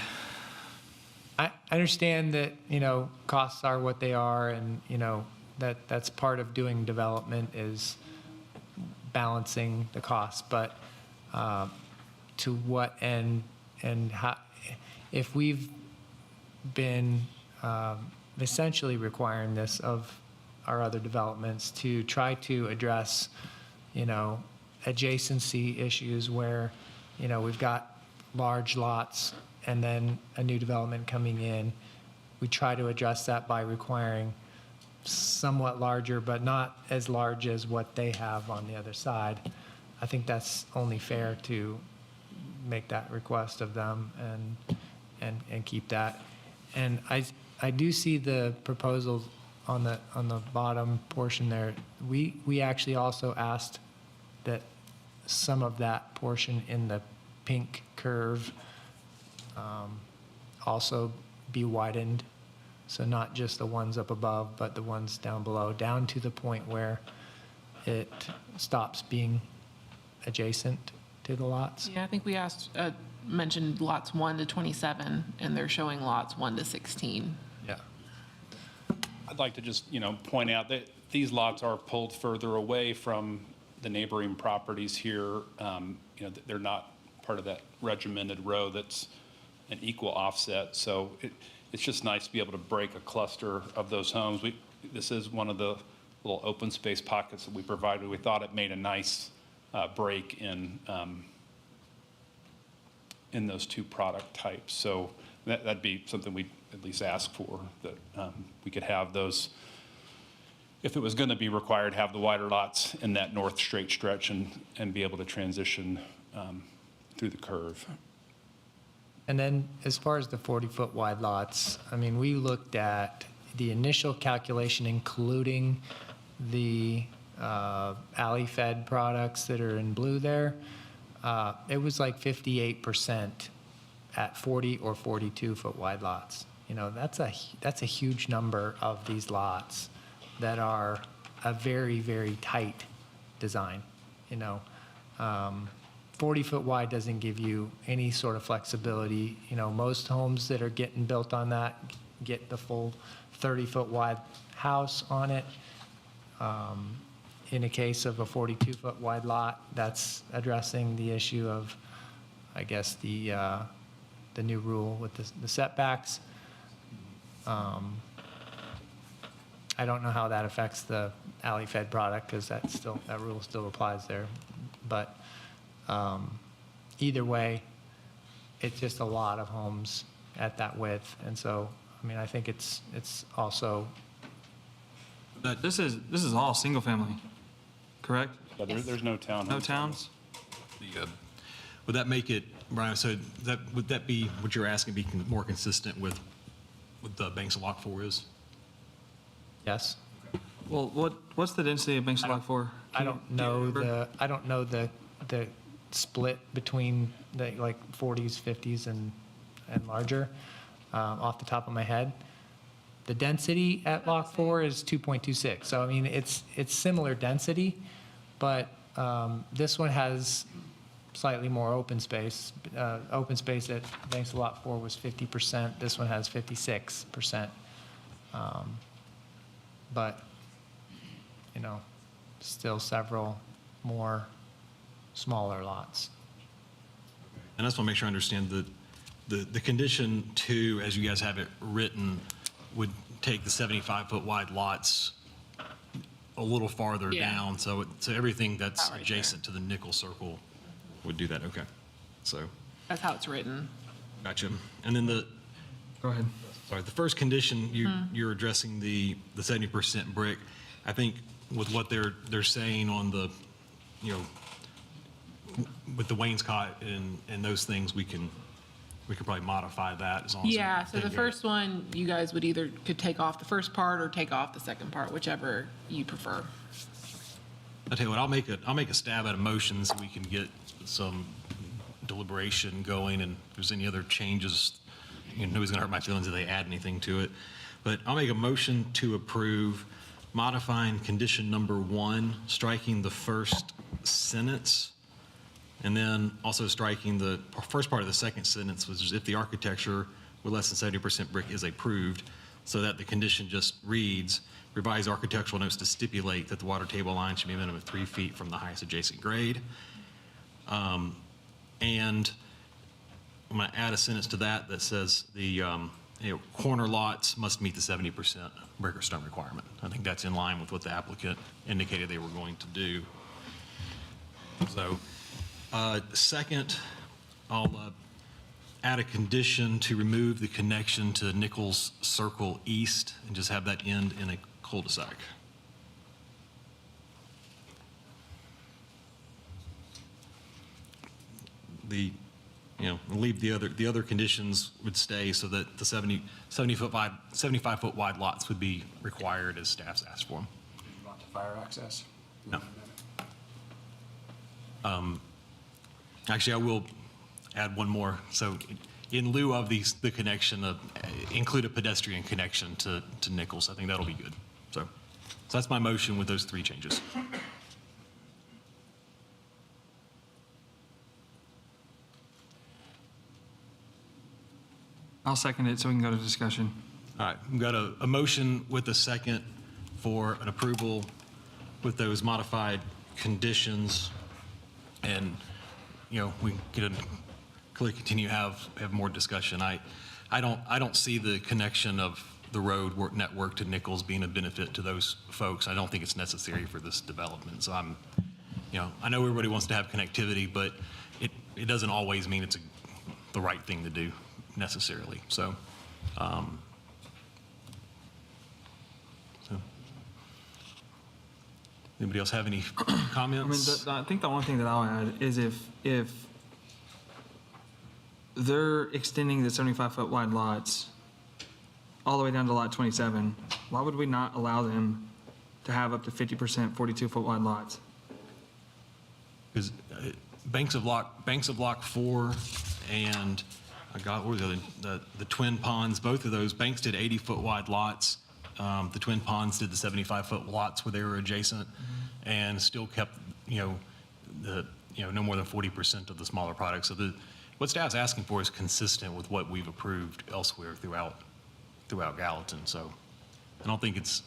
I understand that, you know, costs are what they are, and, you know, that's part of doing development is balancing the costs, but to what end and how, if we've been essentially requiring this of our other developments to try to address, you know, adjacency issues where, you know, we've got large lots and then a new development coming in. We try to address that by requiring somewhat larger, but not as large as what they have on the other side. I think that's only fair to make that request of them and keep that. And I do see the proposal on the bottom portion there. We actually also asked that some of that portion in the pink curve also be widened. So not just the ones up above, but the ones down below, down to the point where it stops being adjacent to the lots. Yeah, I think we mentioned lots 1 to 27, and they're showing lots 1 to 16. Yeah. I'd like to just, point out that these lots are pulled further away from the neighboring properties here. They're not part of that regimented row that's an equal offset. So it's just nice to be able to break a cluster of those homes. This is one of the little open space pockets that we provided. We thought it made a nice break in those two product types. So that'd be something we'd at least ask for, that we could have those, if it was going to be required, have the wider lots in that north straight stretch and be able to transition through the curve. And then as far as the 40-foot wide lots, I mean, we looked at the initial calculation, including the alley-fed products that are in blue there. It was like 58% at 40 or 42-foot wide lots. That's a huge number of these lots that are a very, very tight design. 40-foot wide doesn't give you any sort of flexibility. Most homes that are getting built on that get the full 30-foot wide house on it. In a case of a 42-foot wide lot, that's addressing the issue of, I guess, the new rule with the setbacks. I don't know how that affects the alley-fed product, because that rule still applies there. But either way, it's just a lot of homes at that width. And so, I mean, I think it's also. This is all single family, correct? But there's no townhomes. No towns? Would that make it, Brian, so would that be what you're asking, be more consistent with what the Banks of Lock 4 is? Yes. Well, what's the density of Banks of Lock 4? I don't know the split between the like 40s, 50s, and larger off the top of my head. The density at Lock 4 is 2.26. So, I mean, it's similar density, but this one has slightly more open space. Open space at Banks of Lock 4 was 50%. This one has 56%. But, you know, still several more smaller lots. And I just want to make sure I understand the condition 2, as you guys have it written, would take the 75-foot wide lots a little farther Yeah. down. So everything that's adjacent to the nickel circle would do that. Okay. So, That's how it's written. gotcha. And then Go ahead. sorry, the first condition, you're addressing the 70% brick. I think with what they're saying on the, you know, with the wainscot and those things, we can probably modify that as long as. Yeah, so the first one, you guys would either could take off the first part or take off the second part, whichever you prefer. I'll tell you what, I'll make a stab at a motion so we can get some deliberation going, and if there's any other changes, you know, nobody's gonna hurt my feelings if they add anything to it. But I'll make a motion to approve modifying condition number 1, striking the first sentence, and then also striking the first part of the second sentence, which is if the architecture with less than 70% brick is approved, so that the condition just reads, revise architectural notes to stipulate that the water table line should be a minimum of 3 feet from the highest adjacent grade. And I'm going to add a sentence to that says the corner lots must meet the 70% brick or stone requirement. I think that's in line with what the applicant indicated they were going to do. So, second, I'll add a condition to remove the connection to Nichols Circle East and just have that end in a cul-de-sac. Leave the other conditions would stay so that the 75-foot wide lots would be required as staff's asked for them. You want the fire access? No. Actually, I will add one more. So in lieu of the connection, include a pedestrian connection to Nichols. I think that'll be good. So that's my motion with those 3 changes. I'll second it so we can go to discussion. All right, we've got a motion with a second for an approval with those modified conditions. And, you know, we can clearly continue to have more discussion. I don't see the connection of the road network to Nichols being a benefit to those folks. I don't think it's necessary for this development. So I know everybody wants to have connectivity, but it doesn't always mean it's the right thing to do necessarily. So anybody else have any comments? I think the only thing that I'll add is if they're extending the 75-foot wide lots all the way down to lot 27, why would we not allow them to have up to 50% 42-foot wide lots? Because Banks of Lock 4 and what were the Twin Ponds, both of those, Banks did 80-foot wide lots. The Twin Ponds did the 75-foot lots where they were adjacent, and still kept, no more than 40% of the smaller products. So what staff's asking for is consistent with what we've approved elsewhere throughout Gallatin. So I don't think it's,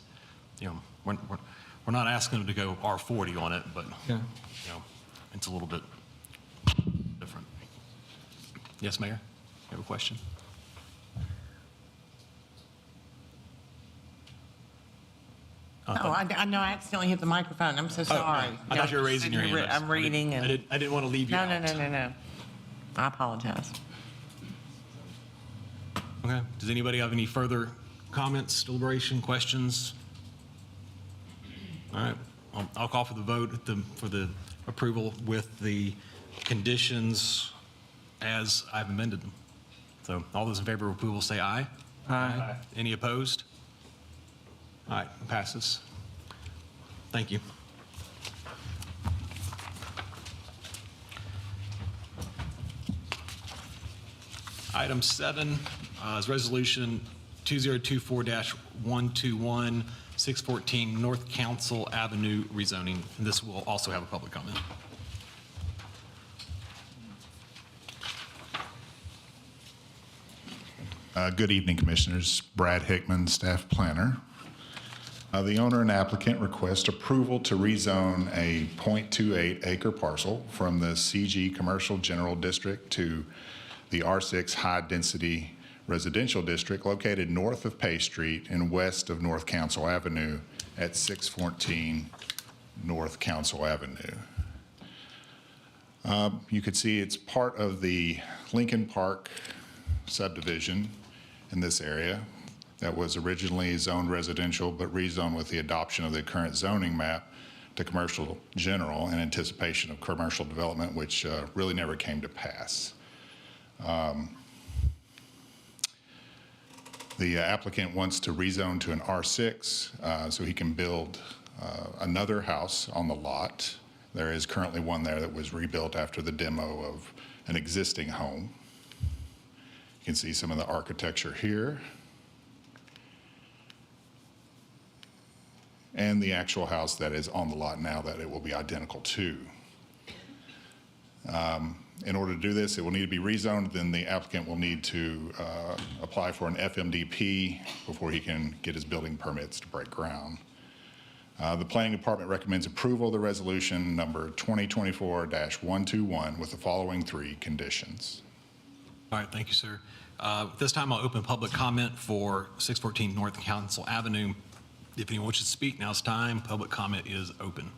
we're not asking them to go R40 on it, but it's a little bit different. Yes, Mayor? You have a question? Oh, I know I accidentally hit the microphone. I'm so sorry. I thought you were raising your hand. I'm reading and. I didn't want to leave you No, out. no. I apologize. Okay. Does anybody have any further comments, deliberation, questions? All right. I'll call for the vote for the approval with the conditions as I've amended them. So all those in favor of approval say aye. Aye. Any opposed? All right, passes. Thank you. Item 7 is Resolution 2024-121, 614 North Council Avenue rezoning. And this will also have a public comment. Good evening, Commissioners. Brad Hickman, Staff Planner. The owner and applicant request approval to rezone a .28 acre parcel from the CG Commercial General District to the R6 High Density Residential District located north of Pay Street and west of North Council Avenue at 614 North Council Avenue. You could see it's part of the Lincoln Park subdivision in this area that was originally zoned residential but rezoned with the adoption of the current zoning map to commercial general in anticipation of commercial development, which really never came to pass. The applicant wants to rezone to an R6 so he can build another house on the lot. There is currently one there that was rebuilt after the demo of an existing home. You can see some of the architecture here. And the actual house that is on the lot now that it will be identical to. In order to do this, it will need to be rezoned. Then the applicant will need to apply for an FMDP before he can get his building permits to break ground. The Planning Department recommends approval of the resolution number 2024-121 with the following 3 conditions. All right, thank you, sir. This time I'll open public comment for 614 North Council Avenue. If anyone wishes to speak, now's time. Public comment is open.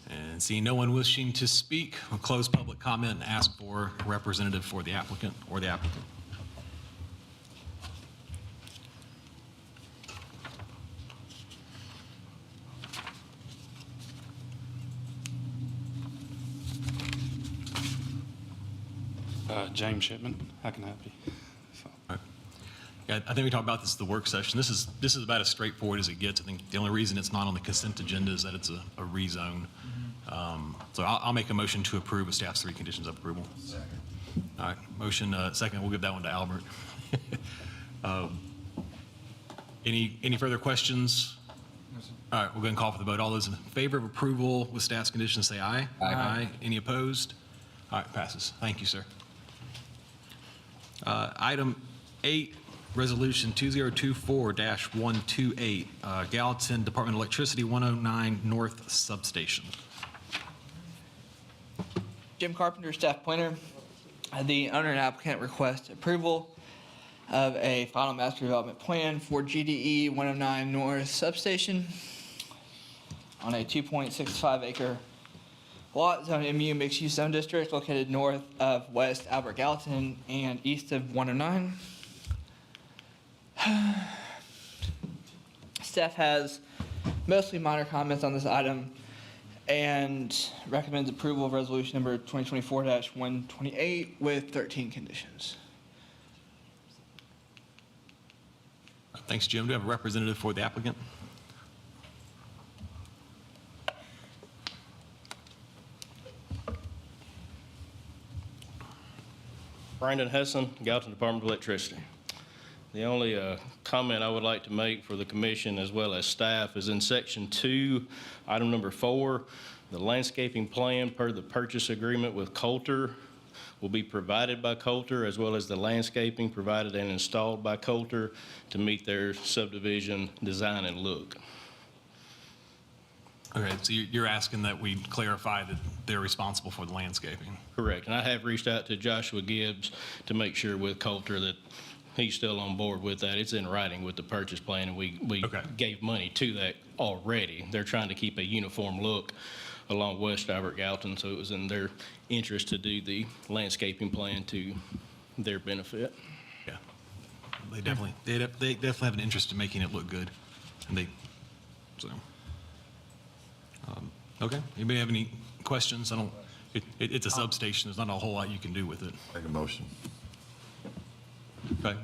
And seeing no one wishing to speak, we'll close public comment and ask for a representative for the applicant or the applicant. James Shipman, how can I help you? Yeah, I think we talked about this at the work session. This is about as straightforward as it gets. I think the only reason it's not on the consent agenda is that it's a rezone. So I'll make a motion to approve with staff's 3 conditions of approval. Second. All right, motion second. We'll give that one to Albert. Any further questions? All right, we'll go ahead and call for the vote. All those in favor of approval with staff's conditions say aye. Aye. Any opposed? All right, passes. Thank you, sir. Item 8, Resolution 2024-128, Gallatin Department of Electricity 109 North Substation. Jim Carpenter, Staff Planner. The owner and applicant request approval of a final master development plan for GDE 109 North Substation on a 2.65 acre lot zone MU mixed use zone district located north of West Albert Gallatin and east of 109. Staff has mostly minor comments on this item and recommends approval of resolution number 2024-128 with 13 conditions. Thanks, Jim. Do we have a representative for the applicant? Brandon Hesson, Gallatin Department of Electricity. The only comment I would like to make for the commission as well as staff is in section 2, item number 4, the landscaping plan per the purchase agreement with Coulter will be provided by Coulter as well as the landscaping provided and installed by Coulter to meet their subdivision design and look. Okay, so you're asking that we clarify that they're responsible for the landscaping? Correct, and I have reached out to Joshua Gibbs to make sure with Coulter that he's still on board with that. It's in writing with the purchase plan, and we gave money to that already. They're trying to keep a uniform look along West Albert Gallatin, so it was in their interest to do the landscaping plan to their benefit. Yeah, they definitely have an interest in making it look good, and okay. Anybody have any questions? It's a substation. There's not a whole lot you can do with it. Make a motion. Okay.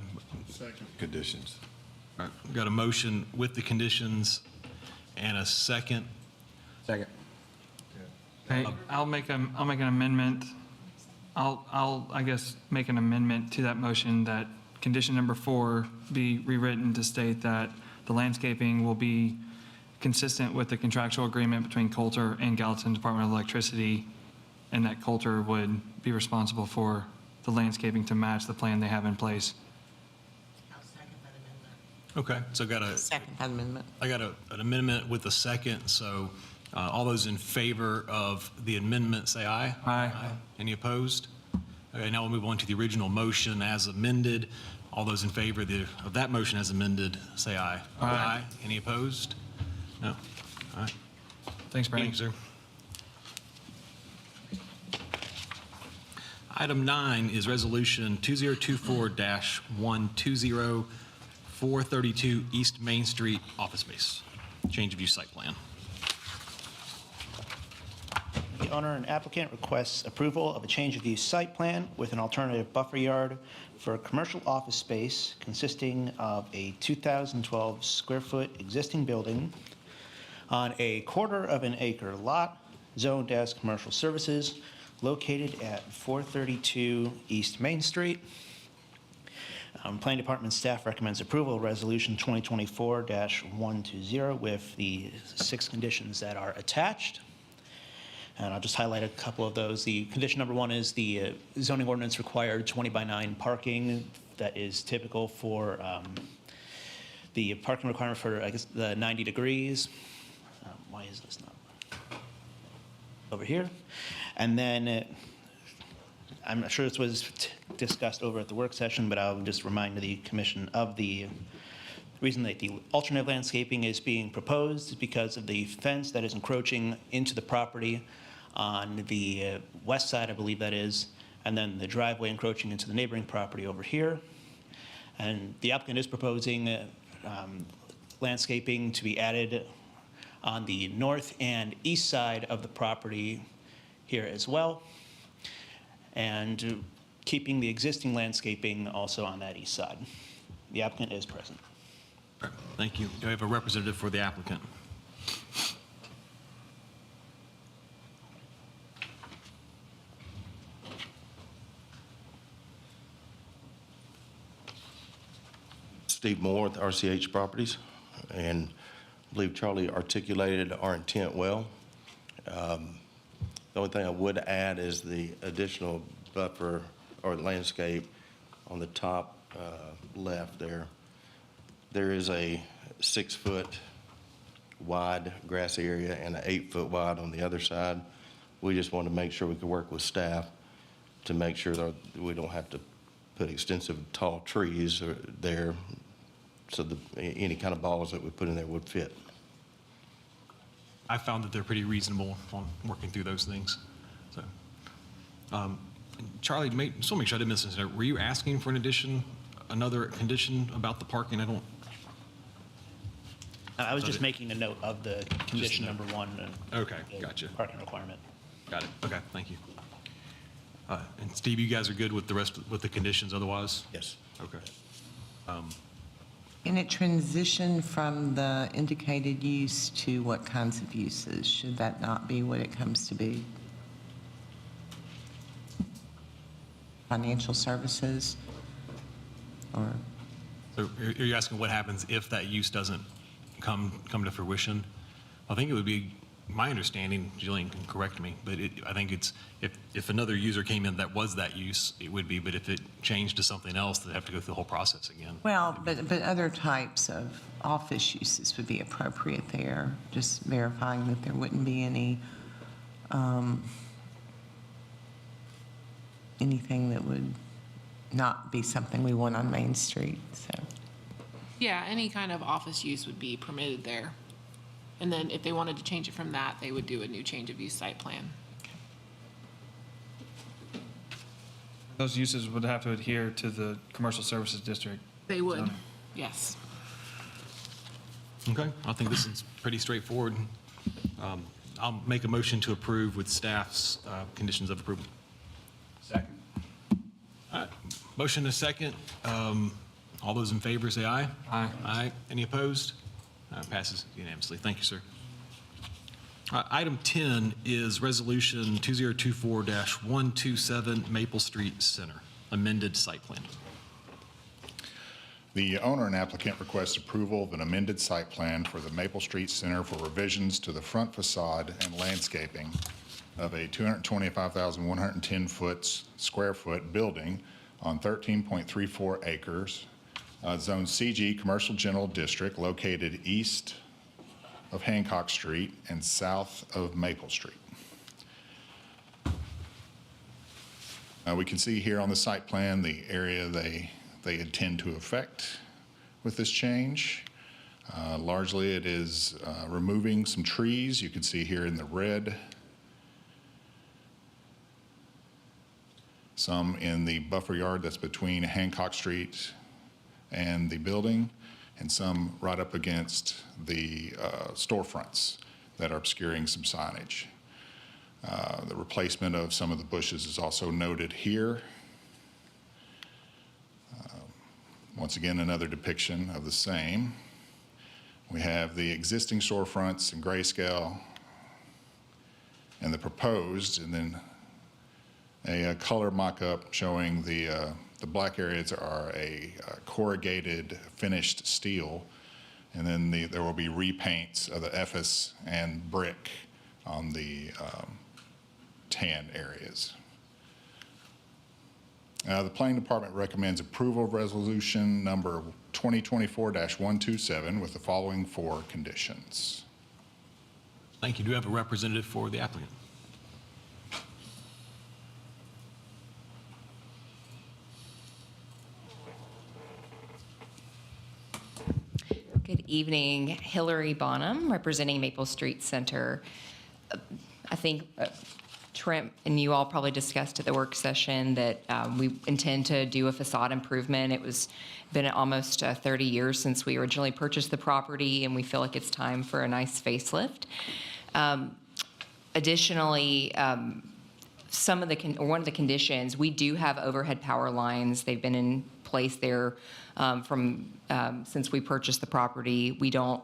Conditions. All right, we've got a motion with the conditions and a second. Second. Hey, I'll make an amendment. I guess, make an amendment to that motion that condition number 4 be rewritten to state that the landscaping will be consistent with the contractual agreement between Coulter and Gallatin Department of Electricity, and that Coulter would be responsible for the landscaping to match the plan they have in place. I'll second that amendment. Okay, so Second that amendment. I got an amendment with a second, so all those in favor of the amendment, say aye. Aye. Any opposed? Okay, now we'll move on to the original motion as amended. All those in favor of that motion as amended, say aye. Aye. Any opposed? No. All right. Thanks, Brandon. Thank you, sir. Item 9 is Resolution 2024-120, 432 East Main Street office space, change of use site plan. The owner and applicant requests approval of a change of use site plan with an alternative buffer yard for a commercial office space consisting of a 2,012 square foot existing building on a 1/4 acre lot zoned as commercial services located at 432 East Main Street. Planning Department staff recommends approval of Resolution 2024-120 with the 6 conditions that are attached. And I'll just highlight a couple of those. The condition number 1 is the zoning ordinance required 20/9 parking that is typical for the parking requirement for, I guess, the 90 degrees. Why is this not over here? And then I'm not sure this was discussed over at the work session, but I'll just remind the commission of the reason that the alternate landscaping is being proposed is because of the fence that is encroaching into the property on the west side, I believe that is, and then the driveway encroaching into the neighboring property over here. And the applicant is proposing landscaping to be added on the north and east side of the property here as well, and keeping the existing landscaping also on that east side. The applicant is present. All right, thank you. Do I have a representative for the applicant? Steve Moore with RCH Properties, and I believe Charlie articulated our intent well. The only thing I would add is the additional buffer or landscape on the top left there. There is a 6-foot wide grassy area and an 8-foot wide on the other side. We just wanted to make sure we could work with staff to make sure that we don't have to put extensive tall trees there, so any kind of balls that we put in there would fit. I found that they're pretty reasonable on working through those things. So, Charlie, just want to make sure I didn't miss this. Were you asking for another condition about the parking? I was just making a note of the condition number 1. Okay, gotcha. Parking requirement. Got it. Okay, thank you. And Steve, you guys are good with with the conditions otherwise? Yes. Okay. Can it transition from the indicated use to what kinds of uses? Should that not be what it comes to be? Financial services? Or? So are you asking what happens if that use doesn't come to fruition? I think it would be, my understanding, Jillian can correct me, but I think it's, if another user came in that was that use, it would be, but if it changed to something else, they'd have to go through the whole process again. Well, but other types of office uses would be appropriate there, just verifying that there wouldn't be any, anything that would not be something we want on Main Street, so. Yeah, any kind of office use would be permitted there. And then if they wanted to change it from that, they would do a new change of use site plan. Those uses would have to adhere to the commercial services district. They would, zoning. yes. Okay, I think this is pretty straightforward. I'll make a motion to approve with staff's conditions of approval. Second. All right, Motion and a second. All those in favor say aye. Aye. Aye. Any opposed? Passes unanimously. Thank you, sir. Item 10 is Resolution 2024-127 Maple Street Center, amended site plan. The owner and applicant request approval of an amended site plan for the Maple Street Center for revisions to the front facade and landscaping of a 225,110 square foot building on 13.34 acres, Zone CG Commercial General District, located east of Hancock Street and south of Maple Street. We can see here on the site plan the area they intend to affect with this change. Largely it is removing some trees. You can see here in the red, some in the buffer yard that's between Hancock Street and the building, and some right up against the storefronts that are obscuring some signage. The replacement of some of the bushes is also noted here. Once again, another depiction of the same. We have the existing storefronts in grayscale and the proposed, and then a color mock-up showing the black areas are a corrugated finished steel, and then there will be repaints of the FS and brick on the tan areas. The Planning Department recommends approval of resolution number 2024-127 with the following 4 conditions. Thank you. Do you have a representative for the applicant? Good evening. Hillary Bonham, representing Maple Street Center. I think Trent and you all probably discussed at the work session that we intend to do a facade improvement. It was been almost 30 years since we originally purchased the property, and we feel like it's time for a nice facelift. Additionally, one of the conditions, we do have overhead power lines. They've been in place there since we purchased the property. We don't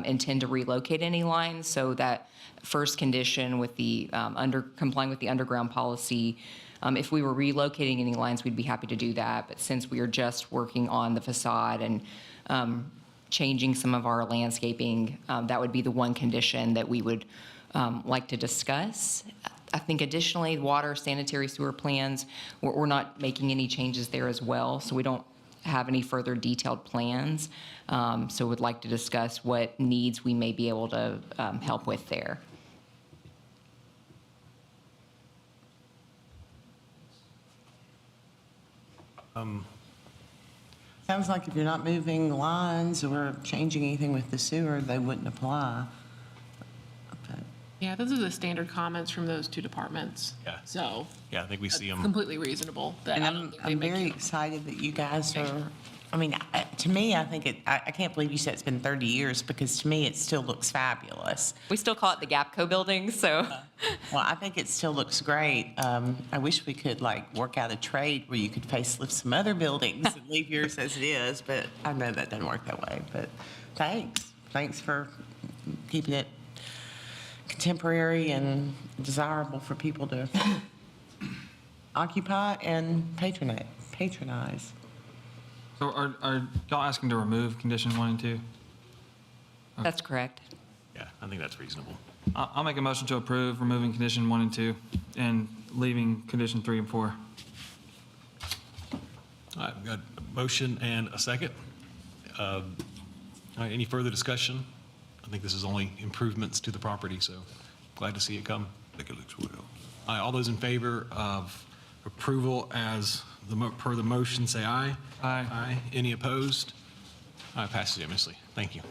intend to relocate any lines, so that first condition with the complying with the underground policy, if we were relocating any lines, we'd be happy to do that. But since we are just working on the facade and changing some of our landscaping, that would be the one condition that we would like to discuss. I think additionally, water, sanitary sewer plans, we're not making any changes there as well, so we don't have any further detailed plans. So would like to discuss what needs we may be able to help with there. Sounds like if you're not moving lines or changing anything with the sewer, they wouldn't apply. Yeah, those are the standard comments from those two departments. Yeah. So. Yeah, I think we see them. Completely reasonable. And I'm very excited that you guys are, I mean, to me, I think I can't believe you said it's been 30 years, because to me, it still looks fabulous. We still call it the Gapco building, so. Well, I think it still looks great. I wish we could work out a trade where you could facelift some other buildings and leave yours as it is, but I know that doesn't work that way. But thanks for keeping it contemporary and desirable for people to occupy and patronize. So are y'all asking to remove condition 1 and 2? That's correct. Yeah, I think that's reasonable. I'll make a motion to approve removing condition 1 and 2 and leaving condition 3 and 4. All right, we've got a motion and a second. All right, any further discussion? I think this is only improvements to the property, so glad to see it come. I think it looks well. All right, all those in favor of approval as per the motion, say aye. Aye. Aye. Any opposed? All right, passes unanimously. Thank you.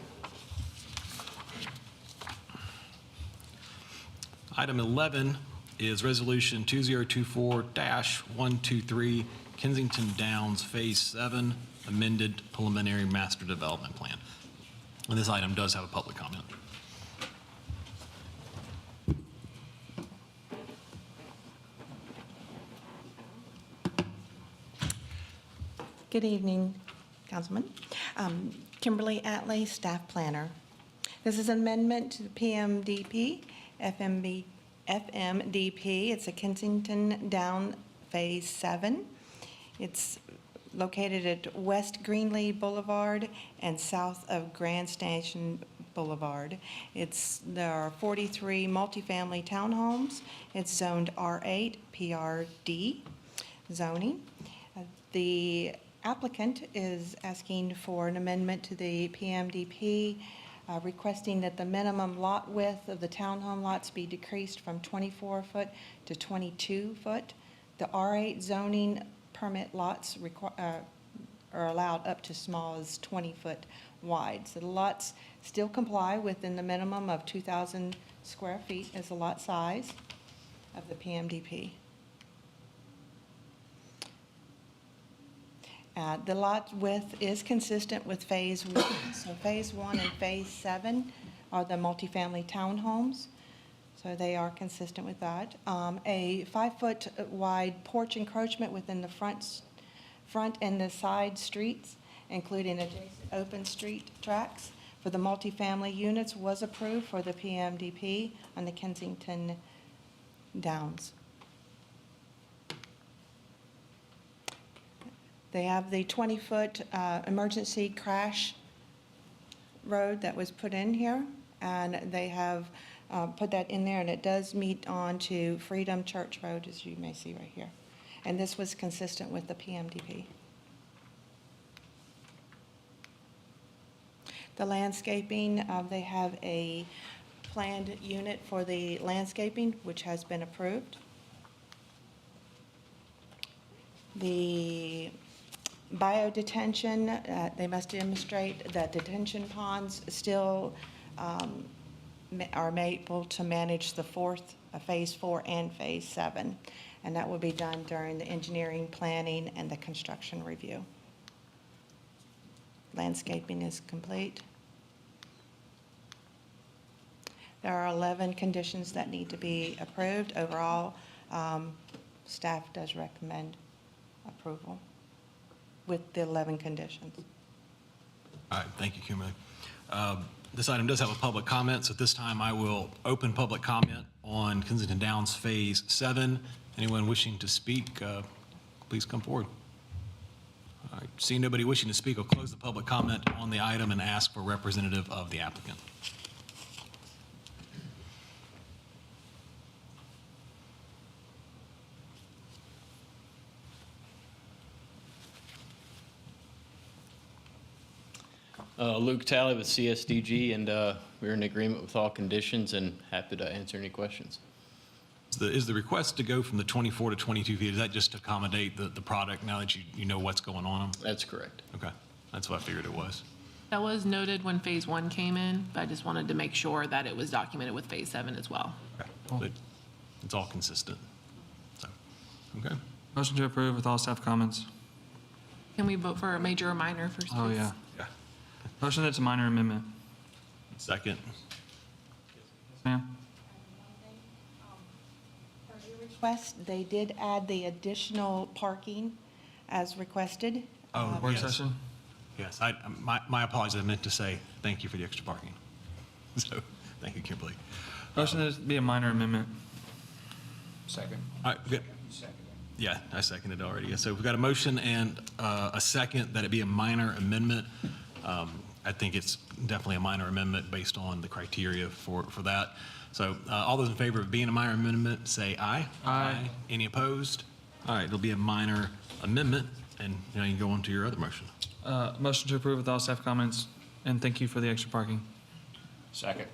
Item 11 is Resolution 2024-123 Kensington Downs Phase 7 amended preliminary master development plan. And this item does have a public comment. Good evening, Councilman. Kimberly Atlee, Staff Planner. This is an amendment to the PMDP, FMDP. It's a Kensington Down Phase 7. It's located at West Greenlee Boulevard and south of Grand Station Boulevard. There are 43 multifamily townhomes. It's zoned R8 PRD zoning. The applicant is asking for an amendment to the PMDP, requesting that the minimum lot width of the townhome lots be decreased from 24 foot to 22 foot. The R8 zoning permit lots are allowed up to small as 20 foot wide. So the lots still comply within the minimum of 2,000 square feet as the lot size of the PMDP. The lot width is consistent with Phase 1. So Phase 1 and Phase 7 are the multifamily townhomes. So they are consistent with that. A 5-foot wide porch encroachment within the front and the side streets, including adjacent open street tracks for the multifamily units, was approved for the PMDP on the Kensington Downs. They have the 20-foot emergency crash road that was put in here, and they have put that in there, and it does meet on to Freedom Church Road, as you may see right here. And this was consistent with the PMDP. The landscaping, they have a planned unit for the landscaping, which has been approved. The biodetention, they must demonstrate that detention ponds still are able to manage the Phase 4 and Phase 7. And that will be done during the engineering, planning, and the construction review. Landscaping is complete. There are 11 conditions that need to be approved. Overall, staff does recommend approval with the 11 conditions. All right, thank you, Kimberly. This item does have a public comment, so at this time I will open public comment on Kensington Downs Phase 7. Anyone wishing to speak, please come forward. All right, seeing nobody wishing to speak, I'll close the public comment on the item and ask for a representative of the applicant. Luke Talley with CSDG, and we're in agreement with all conditions and happy to answer any questions. Is the request to go from the 24 to 22 feet, is that just to accommodate the product now that you know what's going on them? That's correct. Okay, that's what I figured it was. That was noted when Phase 1 came in, but I just wanted to make sure that it was documented with Phase 7 as well. Okay, so it's all consistent. So, okay. Motion to approve with all staff comments. Can we vote for a major or minor first, please? Oh, yeah. Yeah. Motion that's a minor amendment. Second. Ma'am? For your request, they did add the additional parking as requested. Oh, Work yes. session? Yes, my apologies, I meant to say thank you for the extra parking. So, thank you, Kimberly. Motion to be a minor amendment. Second. All right, good. Yeah, I seconded it already. So we've got a motion and a second that it be a minor amendment. I think it's definitely a minor amendment based on the criteria for that. So all those in favor of being a minor amendment, say aye. Aye. Any opposed? All right, it'll be a minor amendment, and now you can go on to your other motion. Motion to approve with all staff comments, and thank you for the extra parking. Second.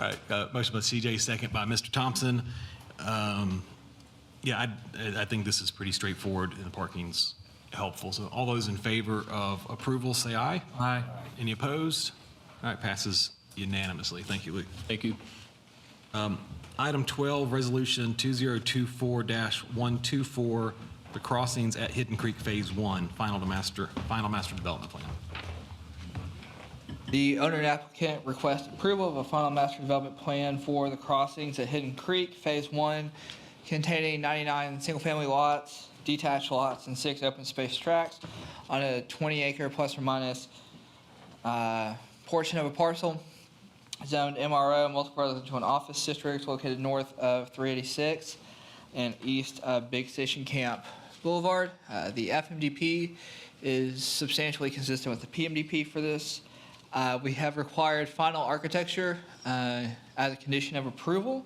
All right, motion by CJ, second by Mr. Thompson. Yeah, I think this is pretty straightforward, and the parking's helpful. So all those in favor of approval, say aye. Aye. Any opposed? All right, passes unanimously. Thank you, Luke. Thank you. Item 12, Resolution 2024-124, the crossings at Hidden Creek Phase 1, final master development plan. The owner and applicant request approval of a final master development plan for the crossings at Hidden Creek, Phase 1, containing 99 single-family lots, detached lots and 6 open space tracts on a 20-acre plus or minus portion of a parcel zoned MRO, multiple residential and office districts located north of 386 and east of Big Station Camp Boulevard. The FMDP is substantially consistent with the PMDP for this. We have required final architecture as a condition of approval,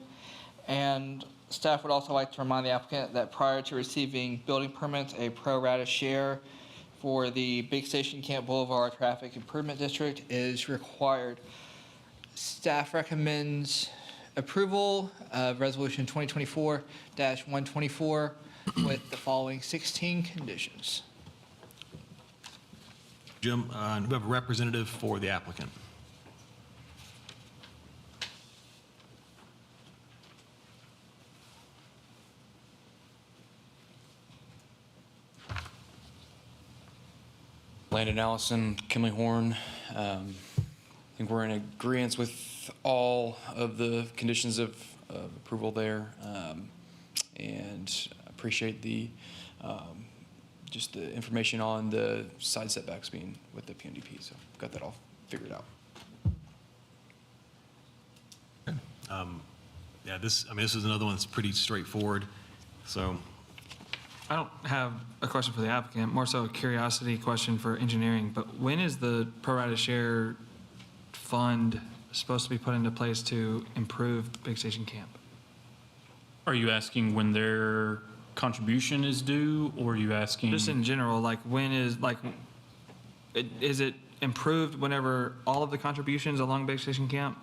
and staff would also like to remind the applicant that prior to receiving building permits, a pro rata share for the Big Station Camp Boulevard Traffic Improvement District is required. Staff recommends approval of Resolution 2024-124 with the following 16 conditions. Jim, we have a representative for the applicant. Landon Allison, Kimley Horn. I think we're in agreement with all of the conditions of approval there, and appreciate the just the information on the side setbacks being with the PMDP. So got that all figured out. Yeah, this is another one that's pretty straightforward. So I don't have a question for the applicant, more so a curiosity question for engineering, but when is the pro rata share fund supposed to be put into place to improve Big Station Camp? Are you asking when their contribution is due, or are you asking? Just in general, like when is, is it improved whenever all of the contributions along Big Station Camp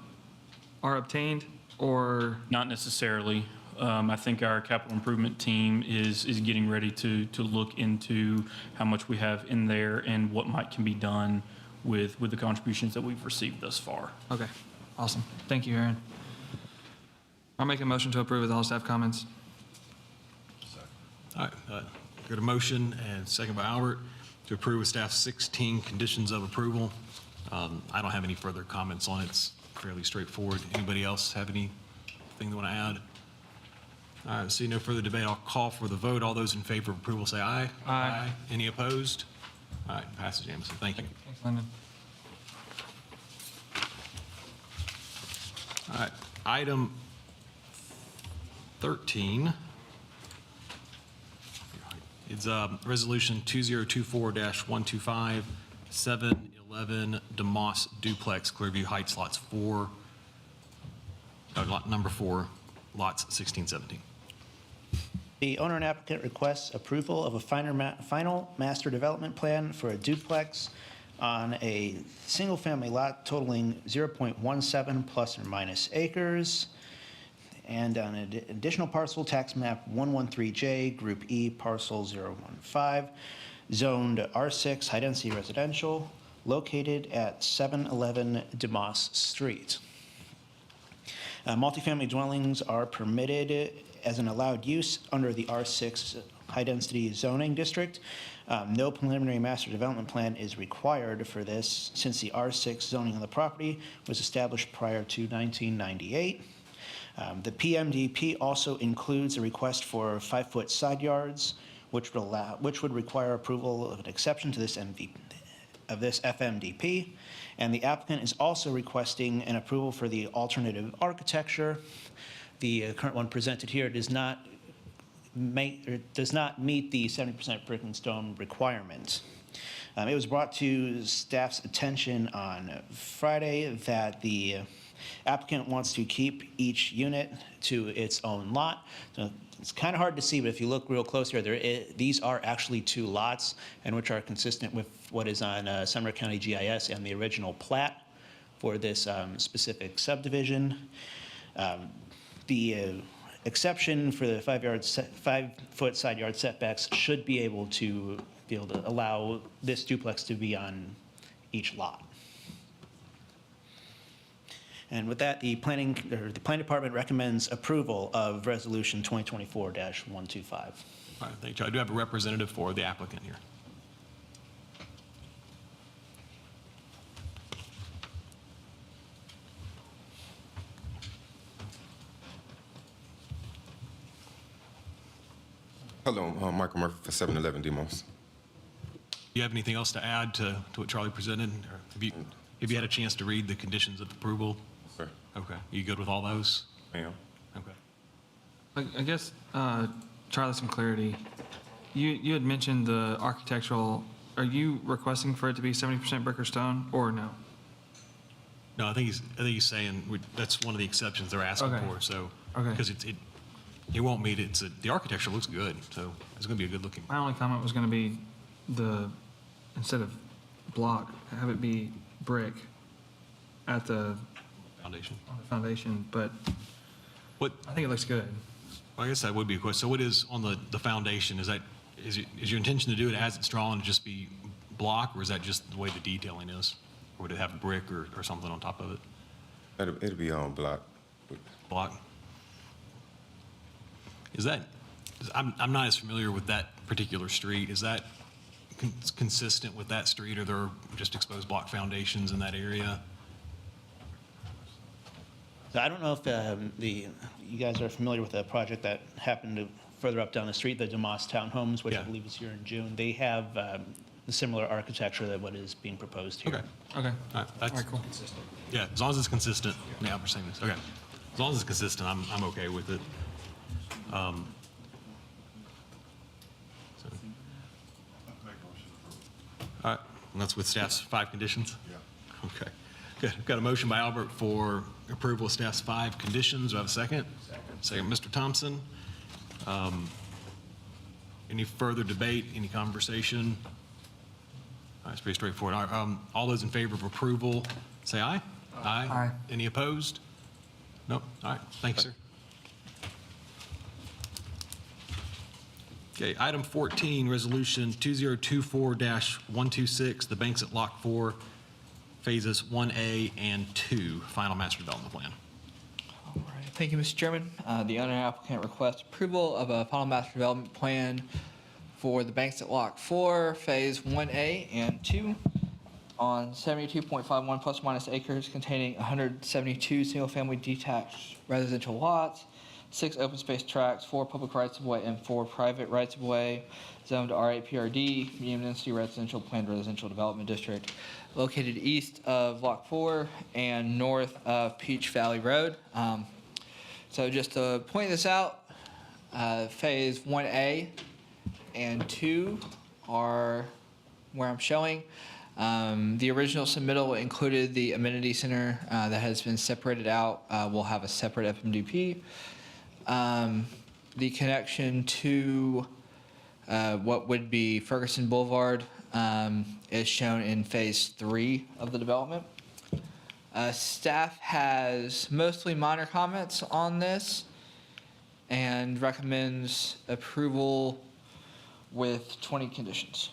are obtained, or? Not necessarily. I think our capital improvement team is getting ready to look into how much we have in there and what can be done with the contributions that we've received thus far. Okay, awesome. Thank you, Aaron. I'll make a motion to approve with all staff comments. All right, got a motion and second by Albert to approve with staff 16 conditions of approval. I don't have any further comments on it. It's fairly straightforward. Anybody else have anything they want to add? All right, see no further debate. I'll call for the vote. All those in favor of approval say aye. Aye. Any opposed? All right, passes unanimously. Thank you. Thanks, Lyndon. All right, item 13. It's Resolution 2024-125, 711 DeMoss Duplex, Clearview Heights, lot number 4, lots 16, 17. The owner and applicant requests approval of a final master development plan for a duplex on a single-family lot totaling 0.17 plus or minus acres, and on an additional parcel, tax map 113J, Group E, parcel 015, zoned R6, high-density residential, located at 711 DeMoss Street. Multifamily dwellings are permitted as an allowed use under the R6 high-density zoning district. No preliminary master development plan is required for this since the R6 zoning on the property was established prior to 1998. The PMDP also includes a request for 5-foot side yards, which would require approval of an exception to this FMDP. And the applicant is also requesting an approval for the alternative architecture. The current one presented here does not meet the 70% brick and stone requirement. It was brought to staff's attention on Friday that the applicant wants to keep each unit to its own lot. So it's kind of hard to see, but if you look real close here, these are actually 2 lots, and which are consistent with what is on Sumner County GIS and the original plat for this specific subdivision. The exception for the 5-foot side yard setbacks should be able to allow this duplex to be on each lot. And with that, the planning department recommends approval of resolution 2024-125. All right, thank you. I do have a representative for the applicant here. Hello, Michael Murphy for 711 Demos. Do you have anything else to add to what Charlie presented? Or have you had a chance to read the conditions of approval? Sir, Okay. You good with all those? ma'am. Okay. I guess, Charlie, some clarity. You had mentioned the architectural, are you requesting for it to be 70% brick or stone, or no? No, I think he's saying that's one of the exceptions they're asking Okay. for, so. Okay. Because it won't meet, the architecture looks good, so it's going to be a good looking. My only comment was going to be instead of block, have it be brick at the Foundation. foundation, but What, I think it looks good. well, I guess that would be a question. So what is on the foundation? Is your intention to do it as it's drawn to just be block, or is that just the way the detailing is? Or would it have brick or something on top of it? It'll be on block. Block? I'm not as familiar with that particular street. Is that consistent with that street, or there are just exposed block foundations in that area? So I don't know if you guys are familiar with a project that happened further up down the street, the DeMoss Townhomes, which I Yeah. believe is here in June. They have a similar architecture to what is being proposed here. Okay. Okay. All right, that's All right, cool. Yeah, as long as it's consistent. Yeah, we're saying this. Okay. As long as it's consistent, I'm okay with it. So- All right, and that's with staff's 5 conditions? Yeah. Okay, good. I've got a motion by Albert for approval of staff's 5 conditions. Do I have a second? Second, Mr. Thompson. Any further debate, any conversation? All right, it's pretty straightforward. All right, all those in favor of approval, say aye. Aye. Aye. Any opposed? Nope. All right, thank you, sir. Okay, item 14, resolution 2024-126, the banks at Lock 4, phases 1A and 2, final master development plan. All right. Thank you, Mr. Chairman. The owner applicant requests approval of a final master development plan for the banks at Lock 4, Phase 1A and 2 on 72.51 plus or minus acres containing 172 single-family detached residential lots, 6 open space tracts, 4 public rights-of-way, and 4 private rights-of-way, zoned R8 PRD, medium density residential planned residential development district, located east of Lock 4 and north of Peach Valley Road. So just to point this out, Phase 1A and 2 are where I'm showing. The original submittal included the amenity center that has been separated out. Will have a separate FMDP. The connection to what would be Ferguson Boulevard is shown in Phase 3 of the development. Staff has mostly minor comments on this and recommends approval with 20 conditions.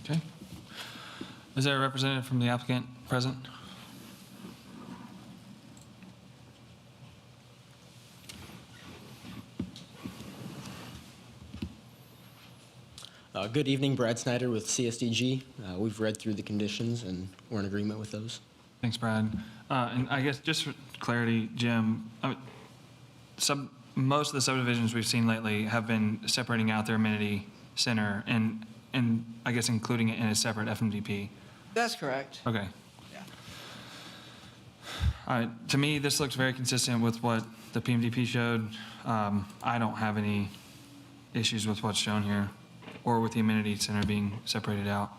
Okay. Is there a representative from the applicant present? Good evening, Brad Snyder with CSDG. We've read through the conditions and we're in agreement with those. Thanks, Brad. And I guess just for clarity, Jim, most of the subdivisions we've seen lately have been separating out their amenity center and I guess including it in a separate FMDP. That's correct. Okay. All right, to me, this looks very consistent with what the PMDP showed. I don't have any issues with what's shown here or with the amenity center being separated out.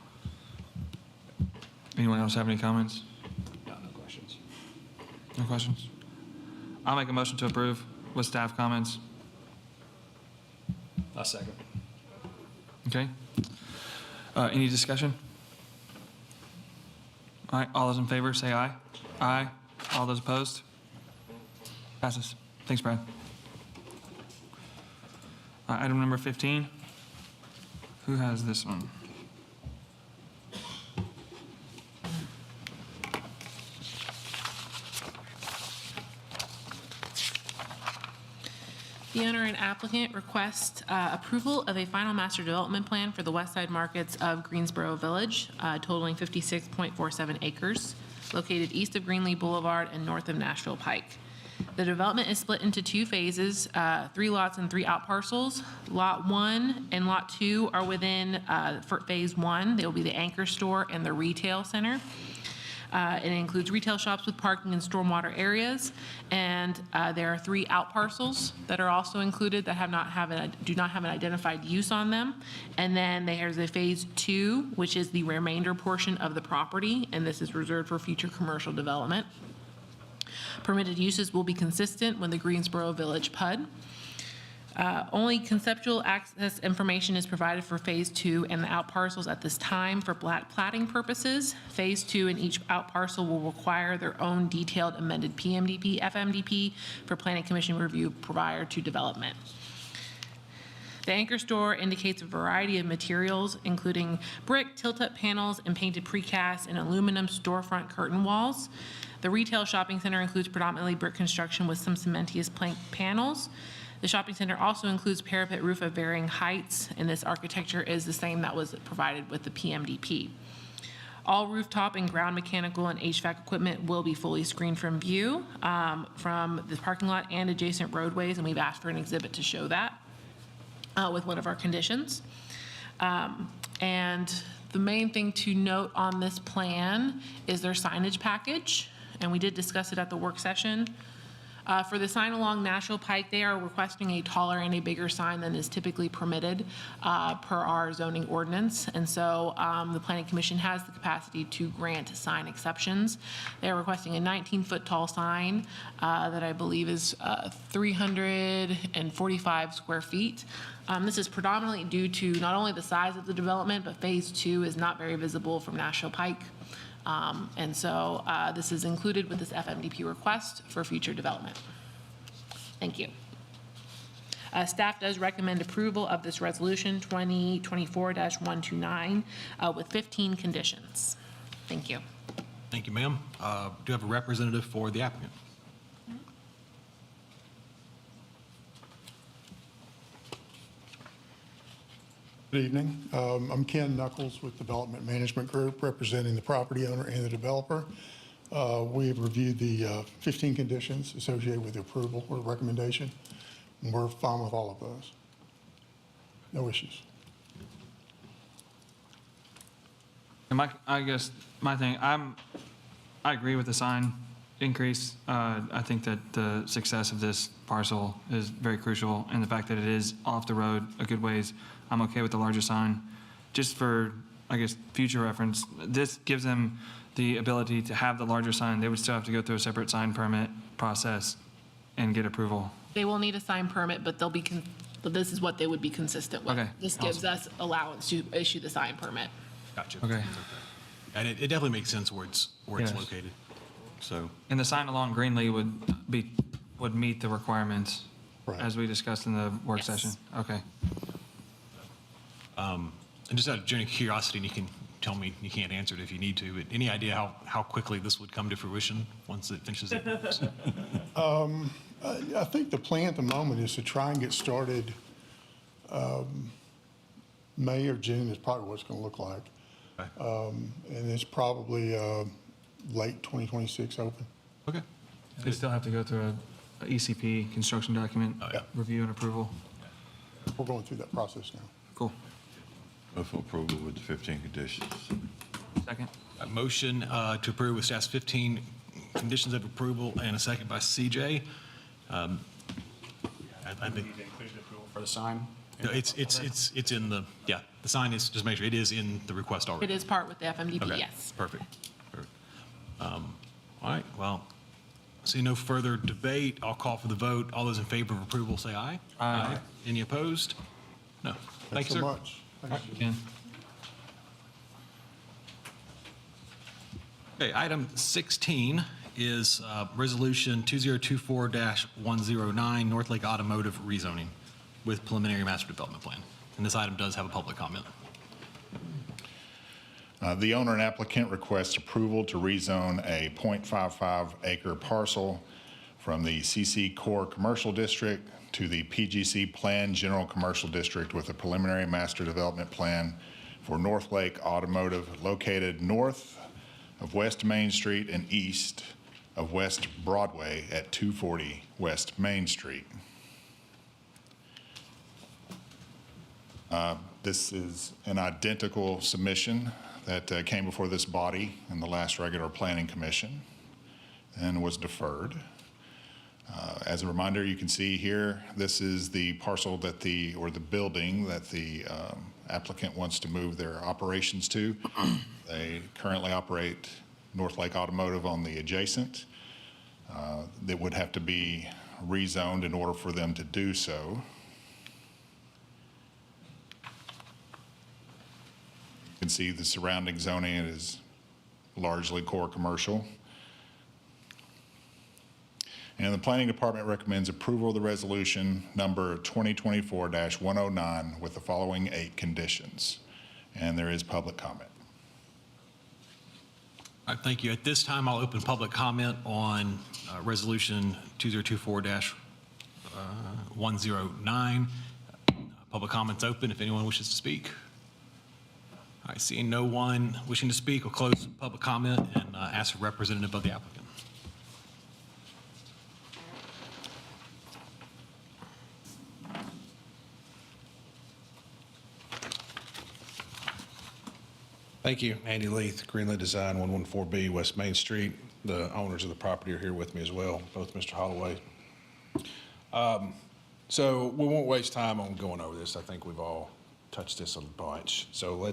Anyone else have any comments? No questions. No questions? I'll make a motion to approve with staff comments. A second. Okay. Any discussion? All right, all those in favor, say aye. Aye. All those opposed? Passes. Thanks, Brad. Item number 15. Who has this one? The owner and applicant request approval of a final master development plan for the west side markets of Greensboro Village, totaling 56.47 acres, located east of Greenlee Boulevard and north of Nashville Pike. The development is split into 2 phases, 3 lots and 3 outparcels. Lot 1 and Lot 2 are within for Phase 1. They will be the anchor store and the retail center. It includes retail shops with parking and stormwater areas, and there are 3 outparcels that are also included that do not have an identified use on them. And then there's a Phase 2, which is the remainder portion of the property, and this is reserved for future commercial development. Permitted uses will be consistent with the Greensboro Village PUD. Only conceptual access information is provided for Phase 2 and the outparcels at this time for platting purposes. Phase 2 and each outparcel will require their own detailed amended PMDP, FMDP for Planning Commission review prior to development. The anchor store indicates a variety of materials, including brick, tilt-up panels, and painted precast and aluminum storefront curtain walls. The retail shopping center includes predominantly brick construction with some cementitious plank panels. The shopping center also includes parapet roof of varying heights, and this architecture is the same that was provided with the PMDP. All rooftop and ground mechanical and HVAC equipment will be fully screened from view from the parking lot and adjacent roadways, and we've asked for an exhibit to show that with one of our conditions. And the main thing to note on this plan is their signage package, and we did discuss it at the work session. For the sign along Nashville Pike, they are requesting a taller and a bigger sign than is typically permitted per our zoning ordinance. And so the Planning Commission has the capacity to grant sign exceptions. They are requesting a 19-foot tall sign that I believe is 345 square feet. This is predominantly due to not only the size of the development, but Phase 2 is not very visible from Nashville Pike. And so this is included with this FMDP request for future development. Thank you. Staff does recommend approval of this resolution 2024-129 with 15 conditions. Thank you. Thank you, ma'am. Do you have a representative for the applicant? Good evening. I'm Ken Knuckles with Development Management Group, representing the property owner and the developer. We have reviewed the 15 conditions associated with the approval or recommendation, and we're fine with all of those. No issues. And I guess my thing, I agree with the sign increase. I think that the success of this parcel is very crucial, and the fact that it is off the road a good ways, I'm okay with the larger sign. Just for, I guess, future reference, this gives them the ability to have the larger sign. They would still have to go through a separate sign permit process and get approval. They will need a sign permit, but they'll be, but this is what they would be consistent with. Okay, This gives us allowance to issue the sign permit. Gotcha. Okay. And it definitely makes sense where it's Yes. located. So, And the sign along Greenlee would meet the requirements Right. as we discussed in the work Yes. session. Okay. and just out of genuine curiosity, and you can tell me you can't answer it if you need to, but any idea how quickly this would come to fruition once it finishes it? I think the plan at the moment is to try and get started May or June is probably what it's going to look like. Okay. And it's probably late 2026 open. Okay. They still have to go through a ECP, construction document, review and approval. We're going through that process now. Cool. Move for approval with the 15 conditions. Second. A motion to approve with staff's 15 conditions of approval and a second by CJ. I think For the sign? no, it's in the, the sign is, just make sure it is in the request It already. is part with the FMDP, Okay, yes. Perfect. All right, well, see no further debate. I'll call for the vote. All those in favor of approval, say aye. Aye. Any opposed? No. Thank you, so sir. much. Thanks. Ken. Okay, item 16 is Resolution 2024-109, North Lake Automotive rezoning with preliminary master development plan. And this item does have a public comment. The owner and applicant request approval to rezone a .55 acre parcel from the CC Core Commercial District to the PGC Plan General Commercial District with a preliminary master development plan for North Lake Automotive located north of West Main Street and east of West Broadway at 240 West Main Street. This is an identical submission that came before this body in the last regular planning commission and was deferred. As a reminder, you can see here, this is the parcel that the building that the applicant wants to move their operations to. They currently operate North Lake Automotive on the adjacent. That would have to be rezoned in order for them to do so. You can see the surrounding zoning is largely core commercial. And the Planning Department recommends approval of the resolution number 2024-109 with the following 8 conditions. And there is public comment. All right, thank you. At this time, I'll open public comment on Resolution 2024-109. Public comment's open if anyone wishes to speak. All right, seeing no one wishing to speak, we'll close public comment and ask a representative of the applicant. Thank you. Andy Leith, Greenlee Design, 114B West Main Street. The owners of the property are here with me as well, both Mr. Holloway. So we won't waste time on going over this. I think we've all touched this a bunch. So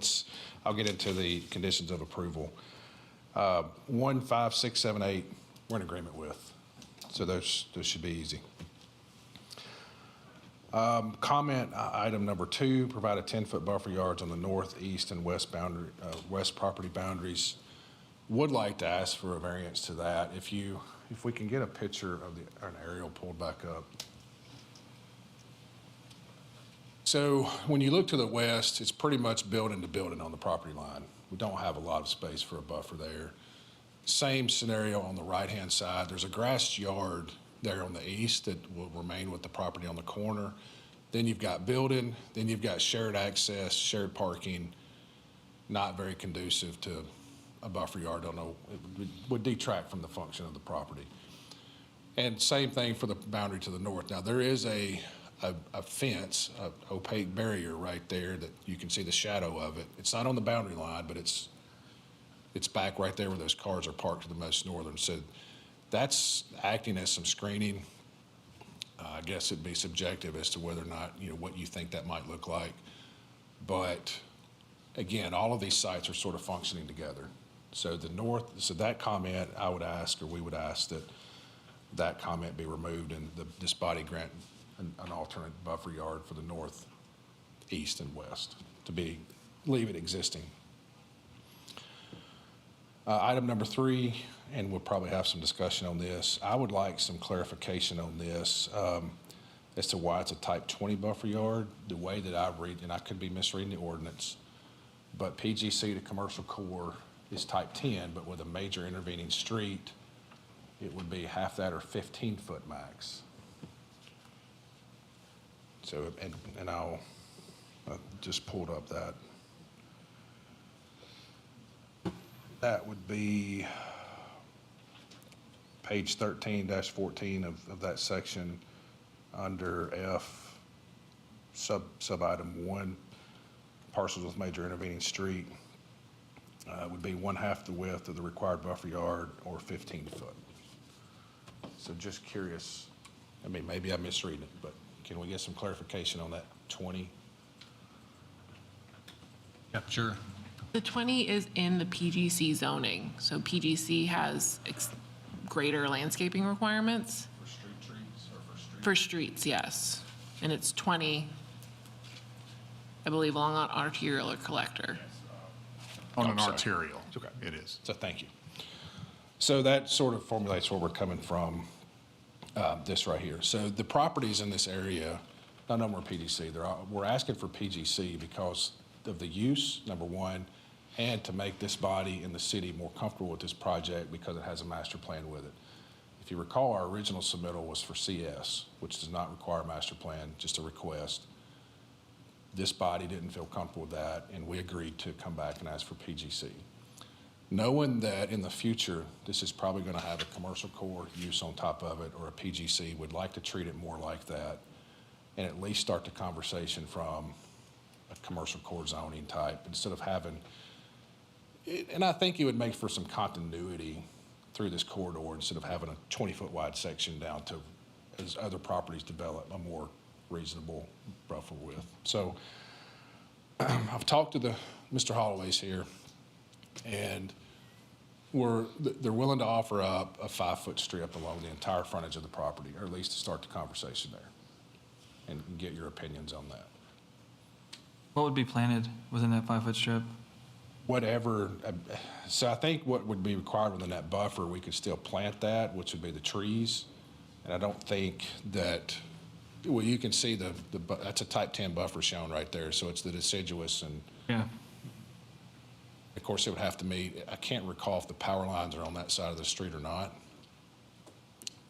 I'll get into the conditions of approval. 1, 5, 6, 7, 8, we're in agreement with. So those should be easy. Comment item number 2, provide a 10-foot buffer yards on the north, east, and west property boundaries. Would like to ask for a variance to that. If we can get a picture of an aerial pulled back up. So when you look to the west, it's pretty much building to building on the property line. We don't have a lot of space for a buffer there. Same scenario on the right-hand side. There's a grass yard there on the east that will remain with the property on the corner. Then you've got building, then you've got shared access, shared parking, not very conducive to a buffer yard. I don't know, it would detract from the function of the property. And same thing for the boundary to the north. Now there is a fence, an opaque barrier right there that you can see the shadow of it. It's not on the boundary line, but it's back right there where those cars are parked to the most northern. So that's acting as some screening. I guess it'd be subjective as to whether or not, what you think that might look like. But again, all of these sites are sort of functioning together. So that comment, I would ask, or we would ask that comment be removed and this body grant an alternate buffer yard for the north, east, and west leave it existing. Item number 3, and we'll probably have some discussion on this. I would like some clarification on this as to why it's a type 20 buffer yard. The way that I read, and I could be misreading the ordinance, but PGC to commercial core is type 10, but with a major intervening street, it would be half that or 15-foot max. So, and I just pulled up that. That would be page 13-14 of that section under F, sub-item 1, parcels with major intervening street, would be 1/2 the width of the required buffer yard or 15 foot. So just curious, maybe I'm misreading it, but can we get some clarification on that 20? Yep, sure. The 20 is in the PGC zoning, so PGC has greater landscaping requirements. For street trees or for street? For streets, yes. And it's 20, I believe, along an arterial or collector. On an arterial, Okay. it is. So thank you. So that sort of formulates where we're coming from, this right here. So the properties in this area, none of them are PGC. We're asking for PGC because of the use, number one, and to make this body in the city more comfortable with this project because it has a master plan with it. If you recall, our original submittal was for CS, which does not require a master plan, just a request. This body didn't feel comfortable with that, and we agreed to come back and ask for PGC. knowing that in the future, this is probably going to have a commercial core use on top of it or a PGC, would like to treat it more like that and at least start the conversation from a commercial core zoning type instead of having, and I think it would make for some continuity through this corridor instead of having a 20-foot wide section down to, as other properties develop, a more reasonable buffer width. So I've talked to Mr. Holloway's here, and they're willing to offer up a 5-foot strip along the entire frontage of the property, or at least to start the conversation there and get your opinions on that. What would be planted within that 5-foot strip? Whatever, so I think what would be required within that buffer, we could still plant that, which would be the trees. And I don't think that, well, you can see that's a type 10 buffer shown right there. So it's the deciduous, and Yeah. of course it would have to meet, I can't recall if the power lines are on that side of the street or not.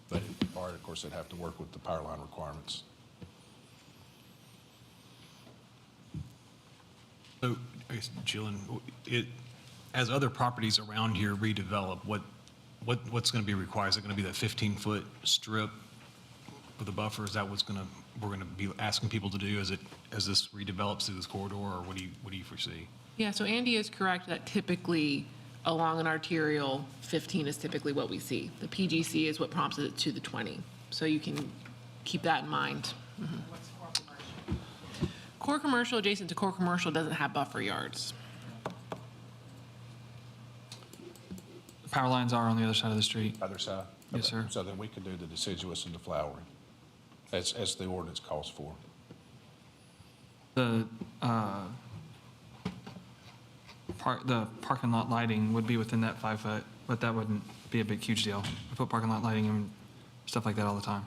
But of course they'd have to work with the power line requirements. So, I guess, Jillian, as other properties around here redevelop, what's going to be required? Is it going to be that 15-foot strip with a buffer? Is that we're going to be asking people to do as this redevelops through this corridor, or what do you foresee? Yeah, so Andy is correct that typically along an arterial, 15 is typically what we see. The PGC is what prompts it to the 20. So you can keep that in mind. What's core commercial? Core commercial adjacent to core commercial doesn't have buffer yards. The power lines are on the other side of the street. Other side? Yes, sir. So then we could do the deciduous and the flowering as the ordinance calls for. The parking lot lighting would be within that 5-foot, but that wouldn't be a huge deal. We put parking lot lighting and stuff like that all the time.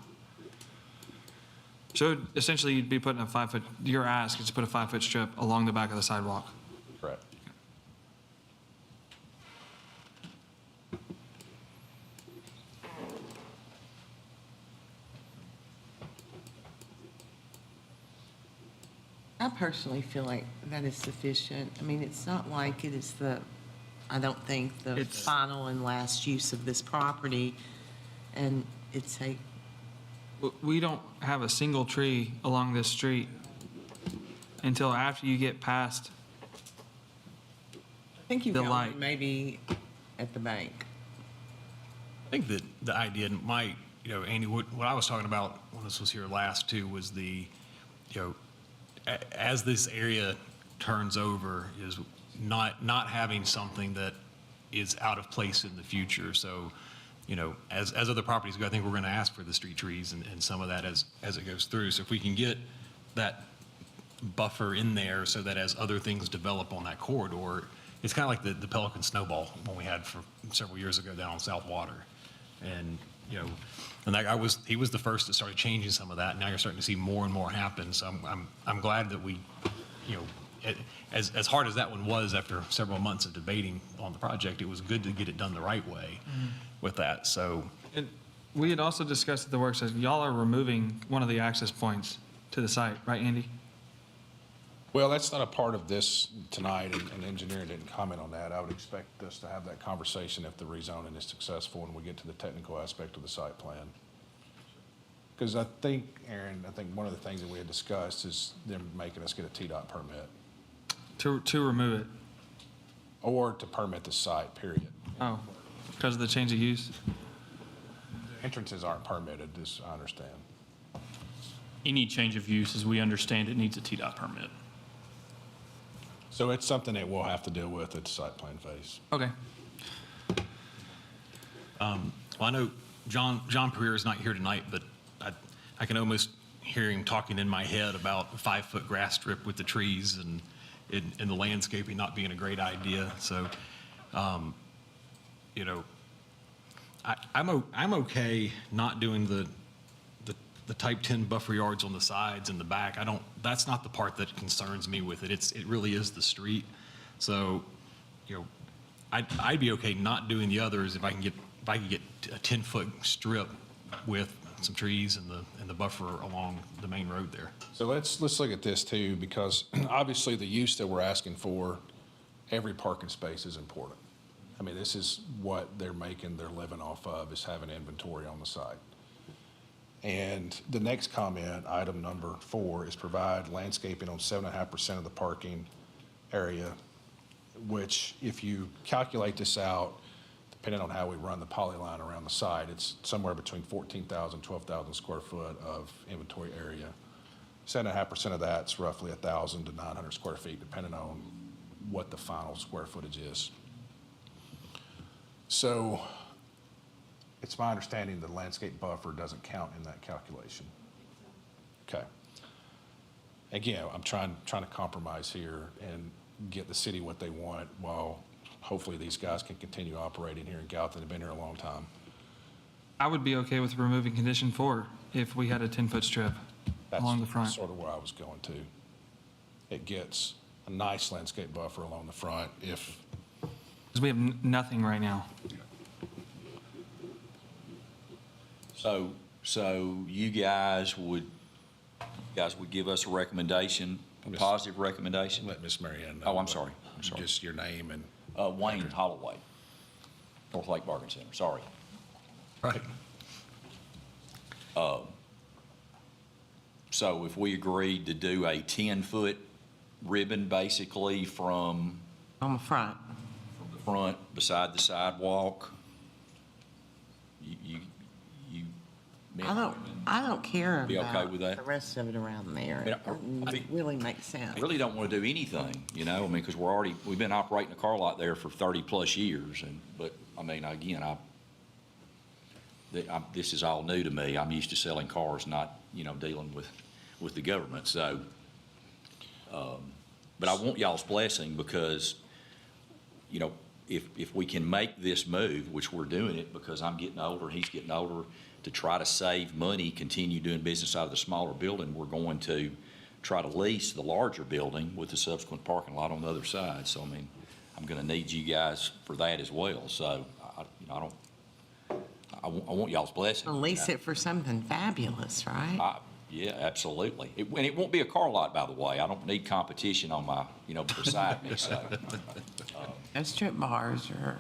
So essentially, you'd be putting a 5-foot, your ask is to put a 5-foot strip along the back of the sidewalk. Correct. I personally feel like that is sufficient. I mean, it's not like it is I don't think, the final and last use of this property. And it's We don't have a single tree along this street until after you get past I think you've the got light. one maybe at the bank. I think that the idea might, Andy, what I was talking about when this was here last too was as this area turns over, is not having something that is out of place in the future. So, as other properties go, I think we're going to ask for the street trees and some of that as it goes through. So if we can get that buffer in there so that as other things develop on that corridor, it's kind of like the Pelican Snowball one we had for several years ago down on South Water. And, and that guy he was the first that started changing some of that. Now you're starting to see more and more happen. So I'm glad that we, as hard as that one was after several months of debating on the project, it was good to get it done the right way with that. So And we had also discussed at the work session, y'all are removing one of the access points to the site, right, Andy? Well, that's not a part of this tonight, and engineering didn't comment on that. I would expect us to have that conversation if the rezoning is successful and we get to the technical aspect of the site plan. Because I think, Aaron, one of the things that we had discussed is them making us get a TDOT permit. To remove it? Or to permit the site, period. Oh, because of the change of use? Entrances aren't permitted, as I understand. Any change of use, as we understand it, needs a TDOT permit. So it's something that we'll have to deal with at the site plan phase. Okay. Well, I know John Pereira is not here tonight, but I can almost hear him talking in my head about a 5-foot grass strip with the trees and the landscaping not being a great idea. So, I'm okay not doing the type 10 buffer yards on the sides and the back. That's not the part that concerns me with it. It really is the street. So, I'd be okay not doing the others if I can get a 10-foot strip with some trees and the buffer along the main road there. So let's look at this too, because obviously the use that we're asking for, every parking space is important. I mean, this is what they're making their living off of, is having inventory on the site. And the next comment, item number 4, is provide landscaping on 7.5% of the parking area, which if you calculate this out, depending on how we run the polyline around the site, it's somewhere between 14,000, 12,000 square foot of inventory area. 7.5% of that's roughly 1,000 to 900 square feet, depending on what the final square footage is. So it's my understanding the landscape buffer doesn't count in that calculation. Okay. Again, I'm trying to compromise here and get the city what they want while hopefully these guys can continue operating here in Gallatin. They've been here a long time. I would be okay with removing condition 4 if we had a 10-foot strip along the front. That's sort of where I was going to. It gets a nice landscape buffer along the front if. Because we have nothing right now. So you guys would give us a recommendation, a positive recommendation? Let Miss Mary Ann know. Oh, I'm sorry. Just your name and. Wayne Holloway, North Lake Bargain Center, sorry. Right. So if we agreed to do a 10-foot ribbon basically from On the front. the front beside the sidewalk, you I don't care Be okay about with that? the rest of it around there. It really makes sense. I really don't want to do anything, you know, I mean, because we've been operating a car lot there for 30-plus years, but, I mean, again, this is all new to me. I'm used to selling cars, not, dealing with the government, so, but I want y'all's blessing because, if we can make this move, which we're doing it because I'm getting older, he's getting older, to try to save money, continue doing business out of the smaller building, we're going to try to lease the larger building with the subsequent parking lot on the other side. So, I mean, I'm going to need you guys for that as well. So, I want y'all's blessing. Lease it for something fabulous, right? Yeah, absolutely. And it won't be a car lot, by the way. I don't need competition on my, beside me. So, Those strip bars are,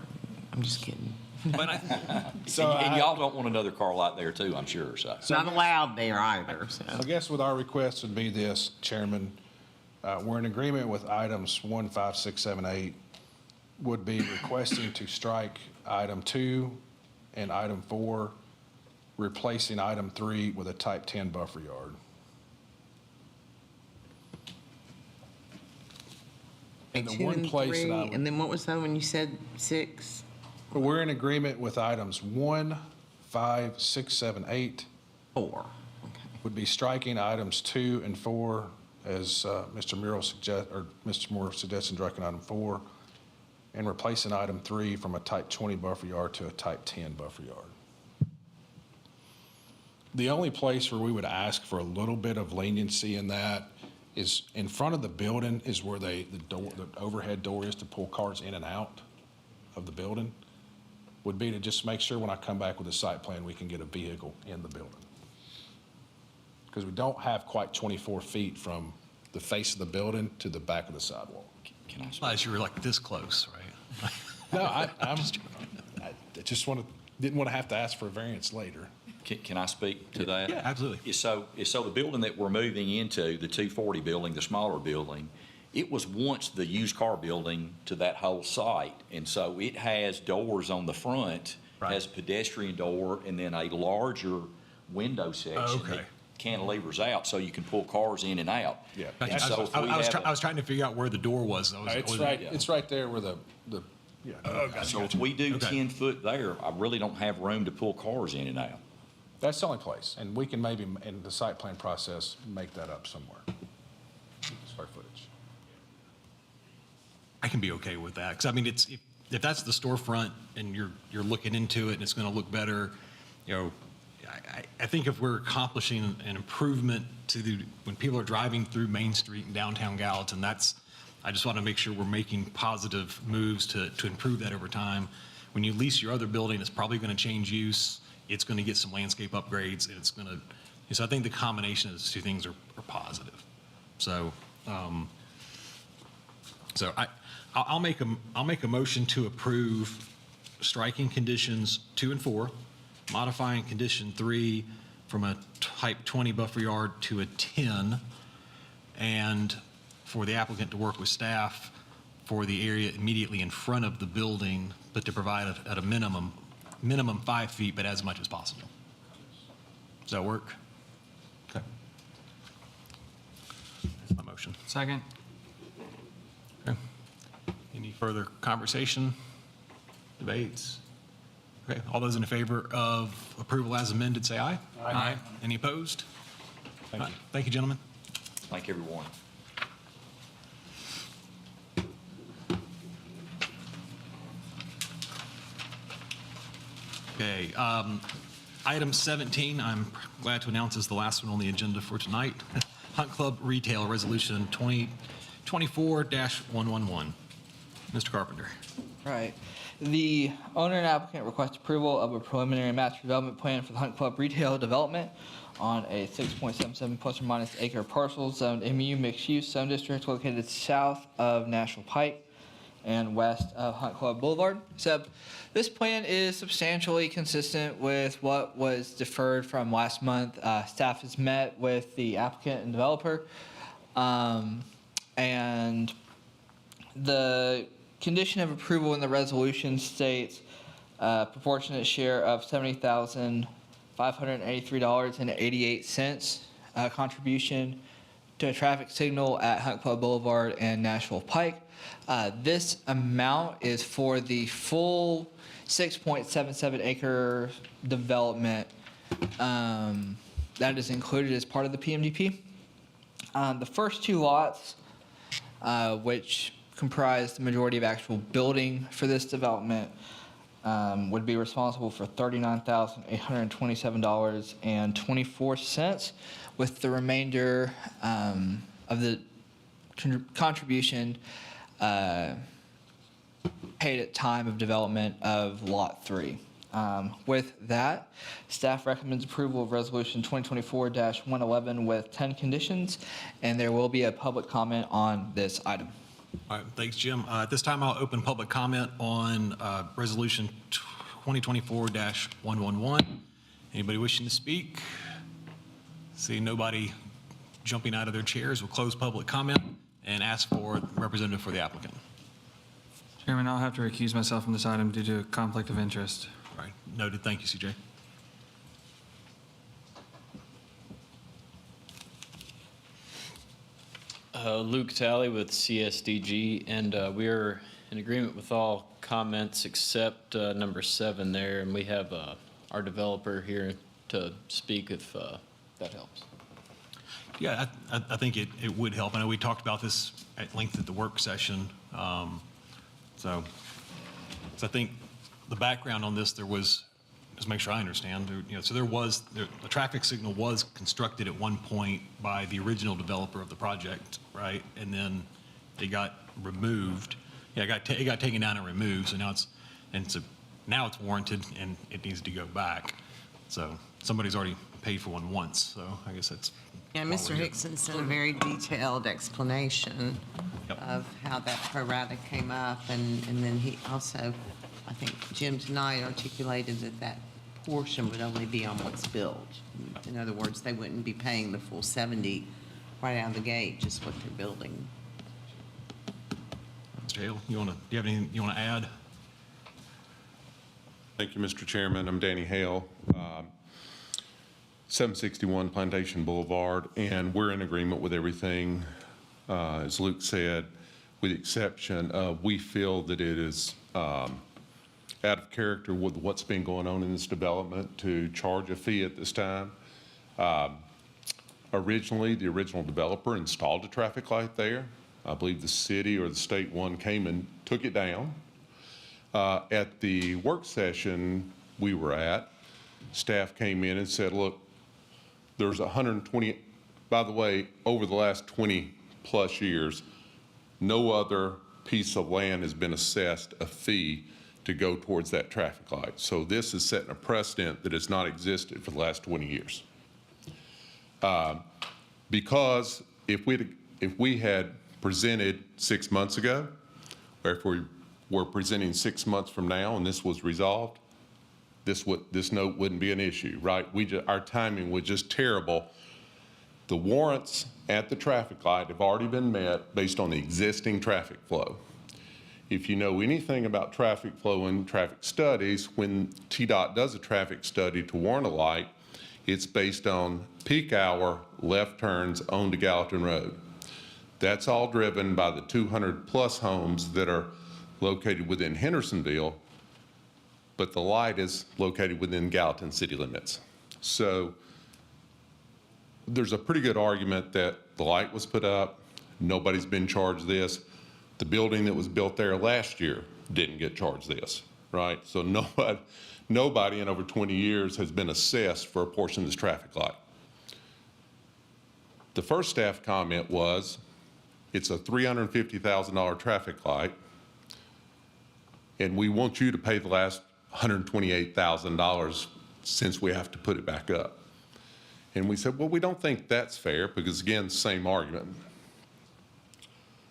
I'm just kidding. But and y'all don't want another car lot there too, I'm sure. So Not allowed there either, so. I guess what our request would be this, Chairman, we're in agreement with items 1, 5, 6, 7, 8, would be requesting to strike item 2 and item 4, replacing item 3 with a type 10 buffer yard. And the 2 one and place that 3, I would. and then what was that when you said 6? We're in agreement with items 1, 5, 6, 7, 8. 4. Okay. Would be striking items 2 and 4 as Mr. Moore suggested striking item 4, and replacing item 3 from a type 20 buffer yard to a type 10 buffer yard. The only place where we would ask for a little bit of leniency in that is in front of the building is where the overhead door is to pull cars in and out of the building. Would be to just make sure when I come back with a site plan, we can get a vehicle in the building. Because we don't have quite 24 feet from the face of the building to the back of the sidewalk. Can I speak? Realize you were like this close, right? No, I just didn't want to have to ask for a variance later. Can I speak to that? Yeah, absolutely. So the building that we're moving into, the 240 building, the smaller building, it was once the used car building to that whole site. And so it has doors on the front, has a pedestrian door, and then a larger window section that cantilevers out so you can pull cars in and out. Yeah. And so if we I was trying to figure out where the door was. It's right there where the So if we do 10 foot there, I really don't have room to pull cars in and out. That's the only place, and we can maybe, in the site plan process, make that up somewhere. Square footage. I can be okay with that, because I mean, if that's the storefront and you're looking into it and it's going to look better, I think if we're accomplishing an improvement when people are driving through Main Street in downtown Gallatin, I just want to make sure we're making positive moves to improve that over time. When you lease your other building, it's probably going to change use. It's going to get some landscape upgrades, and it's going to. So I think the combination of those two things are positive. So, I'll make a motion to approve striking conditions 2 and 4, modifying condition 3 from a type 20 buffer yard to a 10, and for the applicant to work with staff for the area immediately in front of the building, but to provide at a minimum 5 feet, but as much as possible. Does that work? Okay. That's my motion. Second. Okay. Any further conversation, debates? Okay, all those in favor of approval as amended, say aye. Aye. Any opposed? Thank All right, you. Thank you, gentlemen. Thank everyone. Okay, item 17, I'm glad to announce is the last one on the agenda for tonight. Hunt Club Retail Resolution 2024-111. Mr. Carpenter. Right. The owner and applicant request approval of a preliminary master development plan for the Hunt Club retail development on a 6.77 plus or minus acre parcel zoned MU mixed use zone district located south of National Pike and west of Hunt Club Boulevard. So this plan is substantially consistent with what was deferred from last month. Staff has met with the applicant and developer, and the condition of approval in the resolution states proportionate share of $70,583.88 contribution to a traffic signal at Hunt Club Boulevard and Nashville Pike. This amount is for the full 6.77 acre development that is included as part of the PMDP. The first 2 lots, which comprise the majority of actual building for this development, would be responsible for $39,827.24, with the remainder of the contribution paid at time of development of Lot 3. With that, staff recommends approval of Resolution 2024-111 with 10 conditions, and there will be a public comment on this item. All right, thanks, Jim. At this time, I'll open public comment on Resolution 2024-111. Anybody wishing to speak? See nobody jumping out of their chairs, we'll close public comment and ask for a representative for the applicant. Chairman, I'll have to recuse myself from this item due to a conflict of interest. All right, noted. Thank you, CJ. Luke Talley with CSDG, and we're in agreement with all comments except number 7 there, and we have our developer here to speak if that helps. Yeah, I think it would help. I know we talked about this at length at the work session. So I think the background on this, there was, just make sure I understand, so the traffic signal was constructed at one point by the original developer of the project, right? And then it got removed. Yeah, it got taken down and removed. So now it's warranted and it needs to go back. So somebody's already paid for one once. So I guess that's. Yeah, Mr. Hickson sent a very detailed explanation of how that pro rata came up, and then he also, I think Jim tonight articulated that portion would only be on what's built. In other words, they wouldn't be paying the full 70 right out of the gate, just what they're building. Mr. Hale, do you have anything you want to add? Thank you, Mr. Chairman. I'm Danny Hale, 761 Plantation Boulevard, and we're in agreement with everything, as Luke said, with the exception of we feel that it is out of character with what's been going on in this development to charge a fee at this time. Originally, the original developer installed a traffic light there. I believe the city or the state one came and took it down. At the work session we were at, staff came in and said, look, there's 120, by the way, over the last 20 plus years, no other piece of land has been assessed a fee to go towards that traffic light. So this is setting a precedent that has not existed for the last 20 years. Because if we had presented 6 months ago or if we were presenting 6 months from now and this was resolved, this note wouldn't be an issue, right? Our timing was just terrible. The warrants at the traffic light have already been met based on the existing traffic flow. If you know anything about traffic flow and traffic studies, when TDOT does a traffic study to warrant a light, it's based on peak hour left turns onto Gallatin Road. That's all driven by the 200+ homes that are located within Hendersonville, but the light is located within Gallatin city limits. So there's a pretty good argument that the light was put up, nobody's been charged this. The building that was built there last year didn't get charged this, right? So nobody in over 20 years has been assessed for a portion of this traffic light. The first staff comment was, it's a $350,000 traffic light, and we want you to pay the last $128,000 since we have to put it back up. And we said, well, we don't think that's fair because, again, same argument.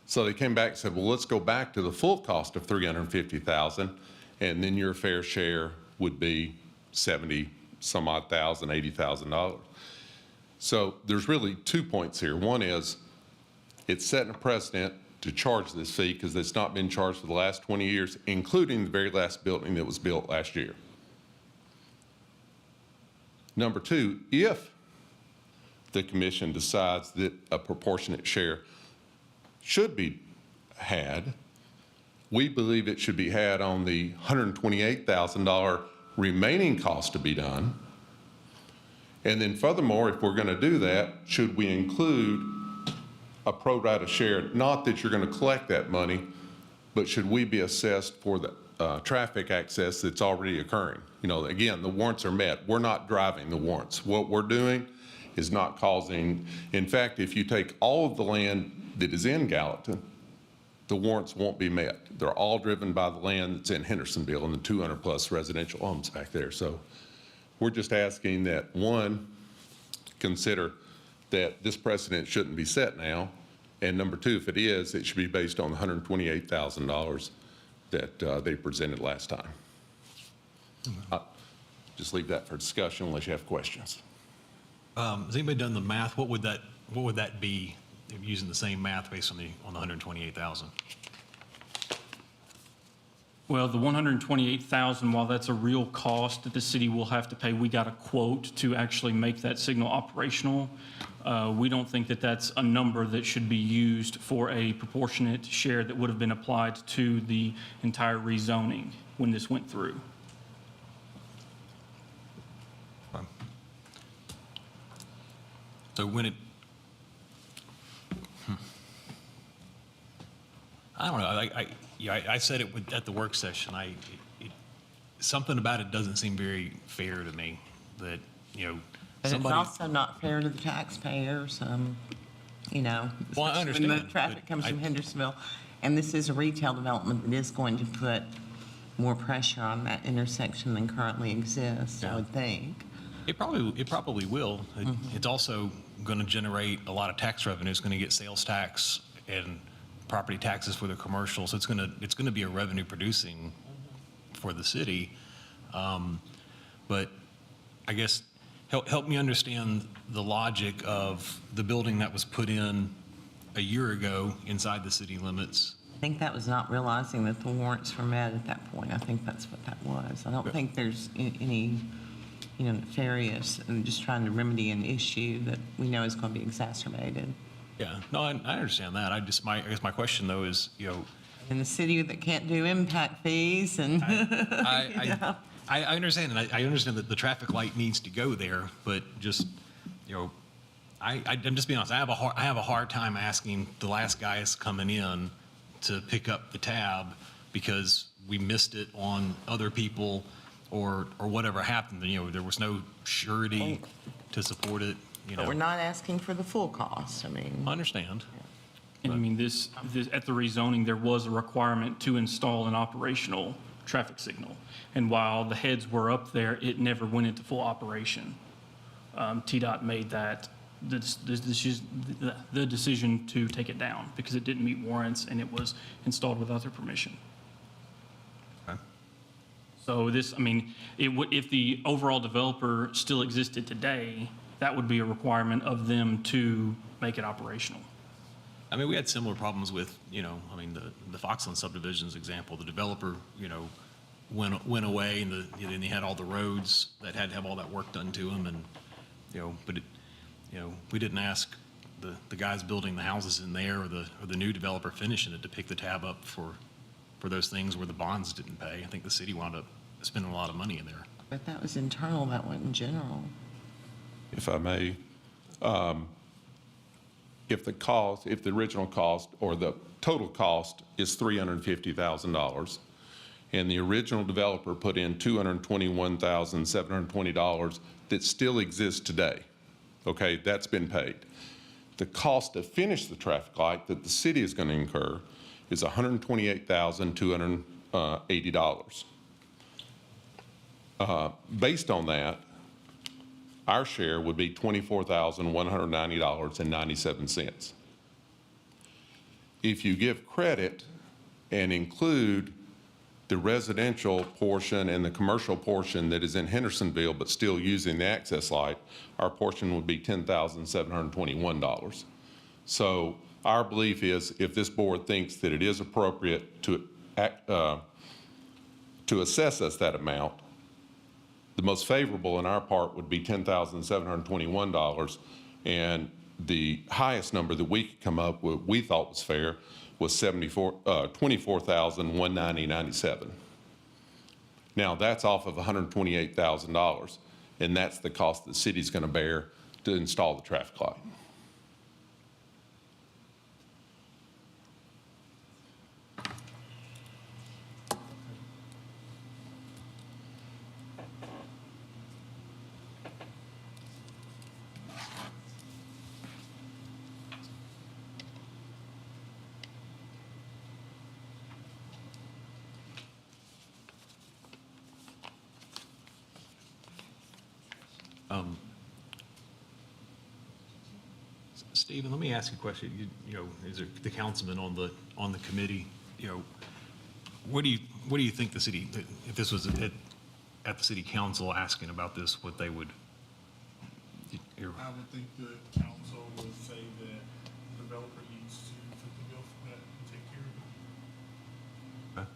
So they came back and said, well, let's go back to the full cost of $350,000, and then your fair share would be $70-some-odd thousand, $80,000. So there's really 2 points here. One is it's setting a precedent to charge this fee because it's not been charged for the last 20 years, including the very last building that was built last year. Number two, if the commission decides that a proportionate share should be had, we believe it should be had on the $128,000 remaining cost to be done. And then furthermore, if we're going to do that, should we include a pro rata share? Not that you're going to collect that money, but should we be assessed for the traffic access that's already occurring? You know, again, the warrants are met. We're not driving the warrants. What we're doing is not causing, in fact, if you take all of the land that is in Gallatin, the warrants won't be met. They're all driven by the land that's in Hendersonville and the 200+ residential homes back there. So we're just asking that, one, consider that this precedent shouldn't be set now, and number two, if it is, it should be based on the $128,000 that they presented last time. I'll just leave that for discussion unless you have questions. Has anybody done the math? What would that be using the same math based on the 128,000? Well, the $128,000, while that's a real cost that the city will have to pay, we got a quote to actually make that signal operational. We don't think that that's a number that should be used for a proportionate share that would have been applied to the entire rezoning when this went through. So when I don't know. I said it at the work session. Something about it doesn't seem very fair to me. That But it's also not fair to the taxpayers. You know, well, I understand. when the traffic comes from Hendersonville, and this is a retail development that is going to put more pressure on that intersection than currently exists. I would think. It probably will. It's also going to generate a lot of tax revenue. It's going to get sales tax and property taxes for the commercial. So it's going to be a revenue producing for the city. But I guess help me understand the logic of the building that was put in a year ago inside the city limits. I think that was not realizing that the warrants were met at that point. I think that's what that was. I don't think there's any nefarious and just trying to remedy an issue that we know is going to be exacerbated. Yeah, no, I understand that. I guess my question though is, in the city that can't do impact fees and I understand, and I understand that the traffic light needs to go there, but just I'm just being honest. I have a hard time asking the last guys coming in to pick up the tab because we missed it on other people. Or whatever happened, there was no surety to support it. But we're not asking for the full cost. I mean, I understand. And I mean, this at the rezoning, there was a requirement to install an operational traffic signal. And while the heads were up there, it never went into full operation. TDOT made that the decision to take it down because it didn't meet warrants and it was installed without their permission. Okay. So this, I mean, if the overall developer still existed today, that would be a requirement of them to make it operational. I mean, we had similar problems with, I mean, the Foxland subdivisions example, the developer, went away and then they had all the roads that had to have all that work done to them and, but we didn't ask the guys building the houses in there or the new developer finishing it to pick the tab up for those things where the bonds didn't pay. I think the city wound up spending a lot of money in there. But that was internal, that wasn't general. If I may, if the original cost or the total cost is $350,000 and the original developer put in $221,720 that still exists today, okay, that's been paid. The cost to finish the traffic light that the city is going to incur is $128,280. Based on that, our share would be $24,190.97. If you give credit and include the residential portion and the commercial portion that is in Hendersonville but still using the access light, our portion would be $10,721. So our belief is if this board thinks that it is appropriate to assess us that amount, the most favorable in our part would be $10,721, and the highest number that we could come up with, we thought was fair, was $24,190.97. Now that's off of $128,000, and that's the cost the city's going to bear to install the traffic light. Stephen, let me ask you a question. Is there the councilman on the committee? What do you think the city, if this was at the city council asking about this, what they would? I would think the council would say that the developer needs to foot the bill for that and take care of it.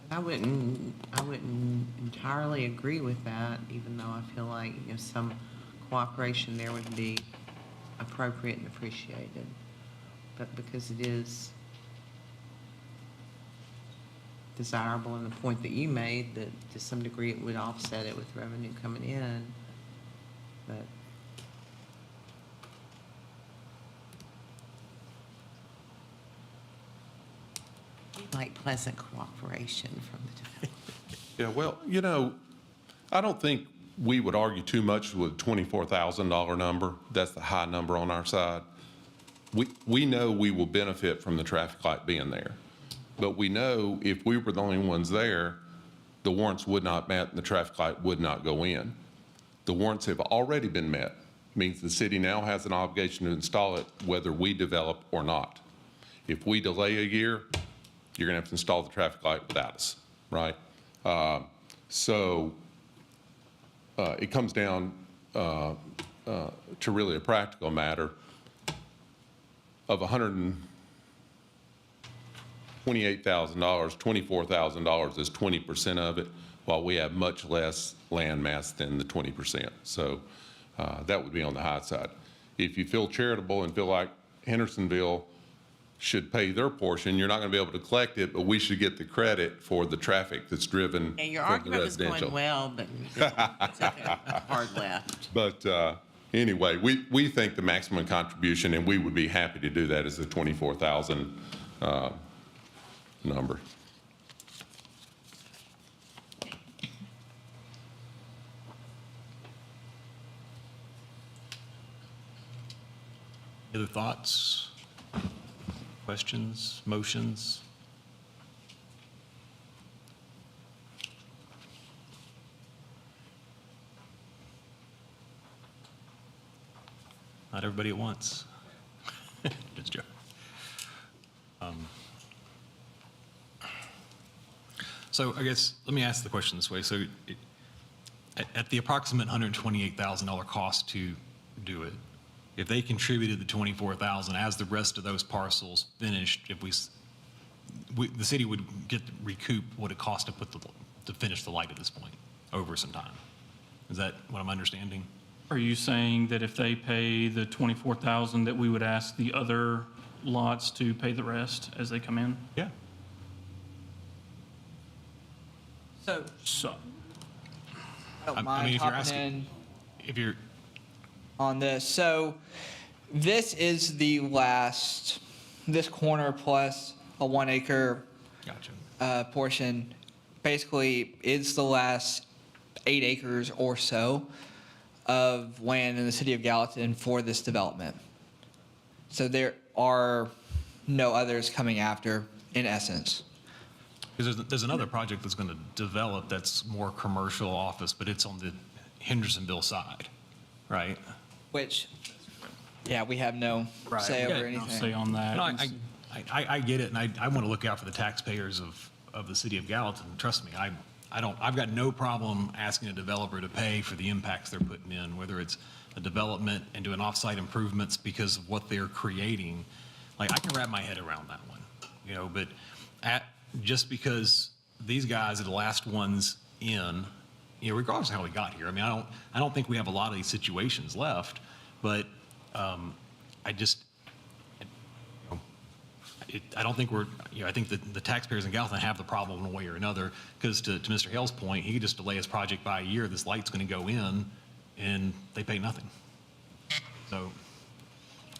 I wouldn't entirely agree with that, even though I feel like, some cooperation there would be appropriate and appreciated. But because it is desirable, and the point that you made, that to some degree it would offset it with revenue coming in, but like pleasant cooperation from the developer. Yeah, well, I don't think we would argue too much with a $24,000 number. That's the high number on our side. We know we will benefit from the traffic light being there. But we know if we were the only ones there, the warrants would not met and the traffic light would not go in. The warrants have already been met. Means the city now has an obligation to install it whether we develop or not. If we delay a year, you're going to have to install the traffic light without us, right? It comes down to really a practical matter of $128,000, $24,000 is 20% of it, while we have much less land mass than the 20%. So that would be on the high side. If you feel charitable and feel like Hendersonville should pay their portion, you're not going to be able to collect it, but we should get the credit for the traffic that's driven Yeah, your from the argument was residential. going well, but it's a hard left. But anyway, we think the maximum contribution, and we would be happy to do that, is the 24,000 number. Other thoughts, questions, motions? Not everybody at once. Just joking. So I guess, let me ask the question this way. So at the approximate $128,000 cost to do it, if they contributed the $24,000 as the rest of those parcels finished, if the city would get to recoup what it cost to finish the light at this point over some time. Is that what I'm understanding? Are you saying that if they pay the $24,000 that we would ask the other lots to pay the rest as they come in? Yeah. So, I mind mean, if you're hopping asking, in if you're, on this. So this is the last, this corner plus a 1 acre gotcha. portion basically is the last 8 acres or so of land in the city of Gallatin for this development. So there are no others coming after, in essence. Because there's another project that's going to develop that's more commercial office, but it's on the Hendersonville side, right? Which, yeah, we have no say over anything. I'll say on that. No, I get it, and I want to look out for the taxpayers of the city of Gallatin. Trust me, I've got no problem asking a developer to pay for the impacts they're putting in, whether it's a development and doing off-site improvements because of what they're creating. Like, I can wrap my head around that one, but just because these guys are the last ones in, regardless of how we got here. I mean, I don't think we have a lot of these situations left, but I don't think I think that the taxpayers in Gallatin have the problem one way or another, because to Mr. Hale's point, he could just delay his project by a year. This light's going to go in, and they pay nothing. So,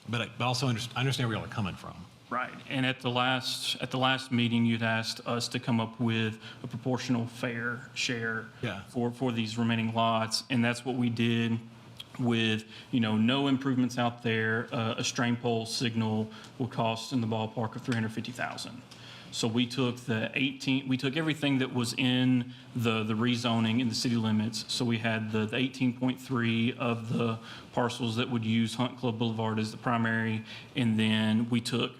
but I also understand where y'all are coming from. Right, and at the last meeting, you'd asked us to come up with a proportional fair share for these remaining lots, and that's what we did with, no improvements out there. A strain pole signal will cost in the ballpark of $350,000. So we took everything that was in the rezoning in the city limits. So we had the 18.3 of the parcels that would use Hunt Club Boulevard as the primary, and then we took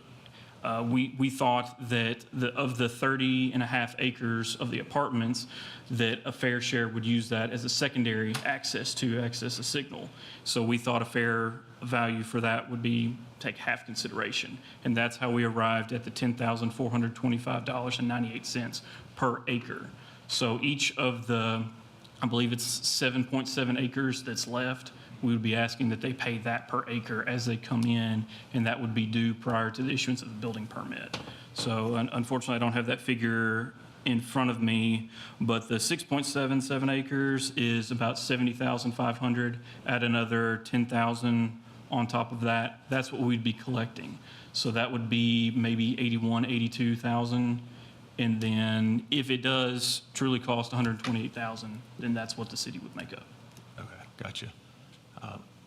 we thought that of the 30.5 acres of the apartments, that a fair share would use that as a secondary access a signal. So we thought a fair value for that would be take half consideration. And that's how we arrived at the $10,425.98 per acre. So each of the, I believe it's 7.7 acres that's left, we would be asking that they pay that per acre as they come in, and that would be due prior to the issuance of the building permit. So unfortunately, I don't have that figure in front of me, but the 6.77 acres is about $70,500. Add another $10,000 on top of that. That's what we'd be collecting. So that would be maybe $81,000, $82,000. And then if it does truly cost $128,000, then that's what the city would make up. Okay, gotcha.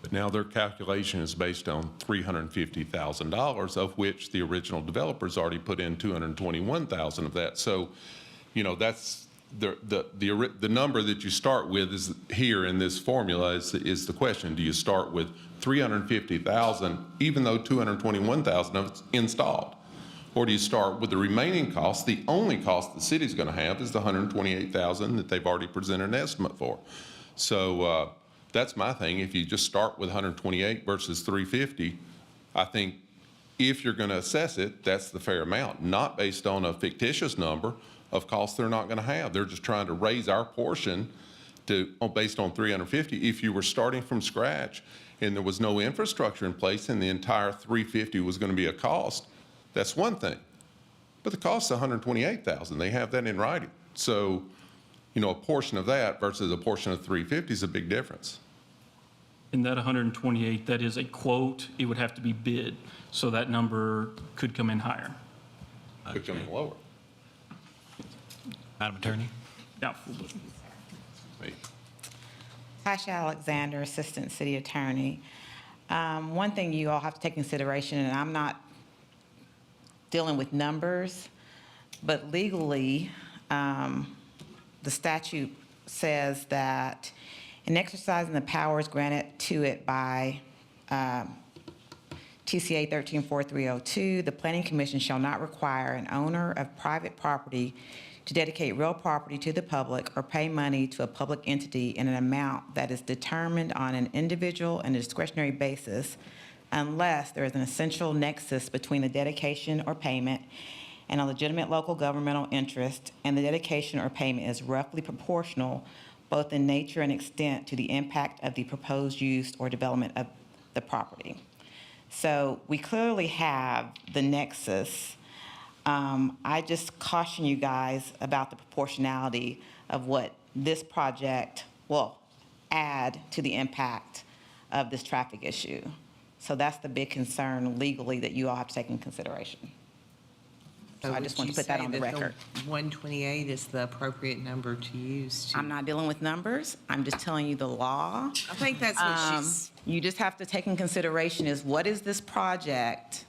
But now their calculation is based on $350,000, of which the original developers already put in $221,000 of that. So, that's the number that you start with is here in this formula is the question. Do you start with $350,000 even though $221,000 of it's installed? Or do you start with the remaining costs? The only cost the city's going to have is the $128,000 that they've already presented an estimate for. So that's my thing. If you just start with 128 versus 350, I think if you're going to assess it, that's the fair amount, not based on a fictitious number of costs they're not going to have. They're just trying to raise our portion based on 350. If you were starting from scratch and there was no infrastructure in place and the entire 350 was going to be a cost, that's one thing. But the cost is $128,000. They have that in writing. So, a portion of that versus a portion of 350 is a big difference. In that 128, that is a quote. It would have to be bid. So that number could come in higher. Could come in lower. Madam Attorney? Doubtful. Tasha Alexander, Assistant City Attorney. One thing you all have to take consideration, and I'm not dealing with numbers, but legally, the statute says that in exercising the powers granted to it by TCA 134302, the Planning Commission shall not require an owner of private property to dedicate real property to the public or pay money to a public entity in an amount that is determined on an individual and discretionary basis unless there is an essential nexus between the dedication or payment and a legitimate local governmental interest, and the dedication or payment is roughly proportional both in nature and extent to the impact of the proposed use or development of the property. So we clearly have the nexus. I just caution you guys about the proportionality of what this project will add to the impact of this traffic issue. So that's the big concern legally that you all have to take in consideration. So I just want to put that on the record. 128 is the appropriate number to use. I'm not dealing with numbers. I'm just telling you the law. I think that's what she's. You just have to take in consideration is what is this project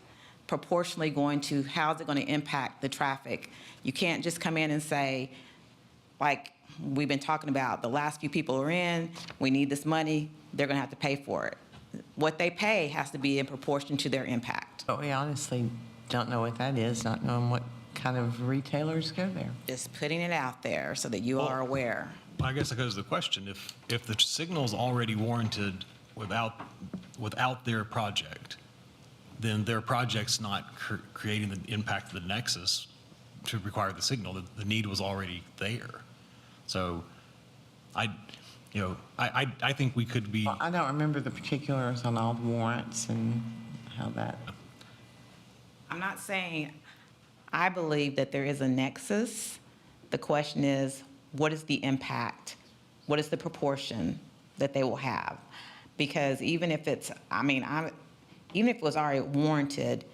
proportionally going to, how's it going to impact the traffic? You can't just come in and say, like we've been talking about, the last few people are in, we need this money, they're going to have to pay for it. What they pay has to be in proportion to their impact. But we honestly don't know what that is, not knowing what kind of retailers go there. Just putting it out there so that you are aware. I guess that goes to the question, if the signal's already warranted without their project, then their project's not creating the impact of the nexus to require the signal. The need was already there. So I think we could be. Well, I don't remember the particulars on all the warrants and how that. I'm not saying, I believe that there is a nexus. The question is, what is the impact? What is the proportion that they will have? Because even if it's, even if it was already warranted,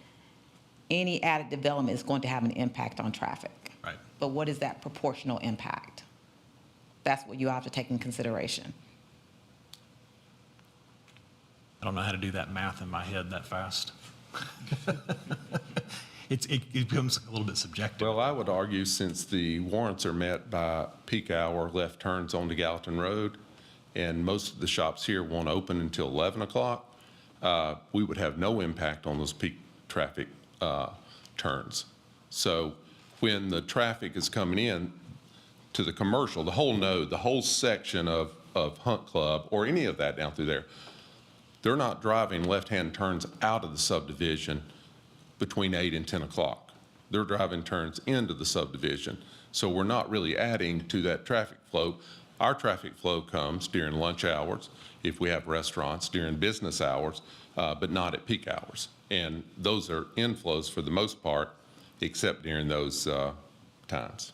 any added development is going to have an impact on traffic. Right. But what is that proportional impact? That's what you have to take in consideration. I don't know how to do that math in my head that fast. It becomes a little bit subjective. Well, I would argue since the warrants are met by peak hour left turns onto Gallatin Road, and most of the shops here won't open until 11 o'clock, we would have no impact on those peak traffic turns. So when the traffic is coming in to the commercial, the whole node, the whole section of Hunt Club or any of that down through there, they're not driving left-hand turns out of the subdivision between 8 and 10 o'clock. They're driving turns into the subdivision. So we're not really adding to that traffic flow. Our traffic flow comes during lunch hours, if we have restaurants, during business hours, but not at peak hours. And those are inflows for the most part, except during those times.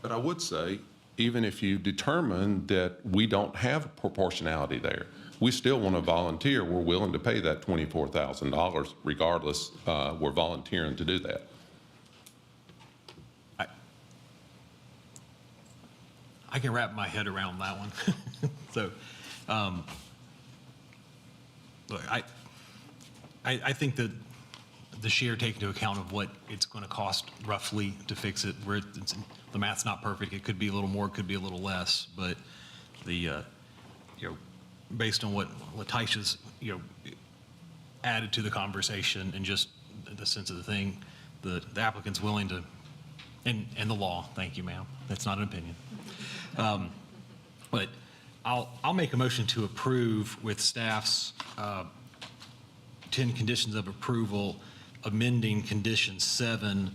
But I would say, even if you determine that we don't have proportionality there, we still want to volunteer. We're willing to pay that $24,000 regardless. We're volunteering to do that. I can wrap my head around that one. So, look, I think that the share take into account of what it's going to cost roughly to fix it, where the math's not perfect. It could be a little more, it could be a little less, but based on what Latisha's, added to the conversation and just the sense of the thing, the applicant's willing to, and the law, thank you, ma'am. That's not an opinion. But I'll make a motion to approve with staff's 10 conditions of approval, amending condition 7,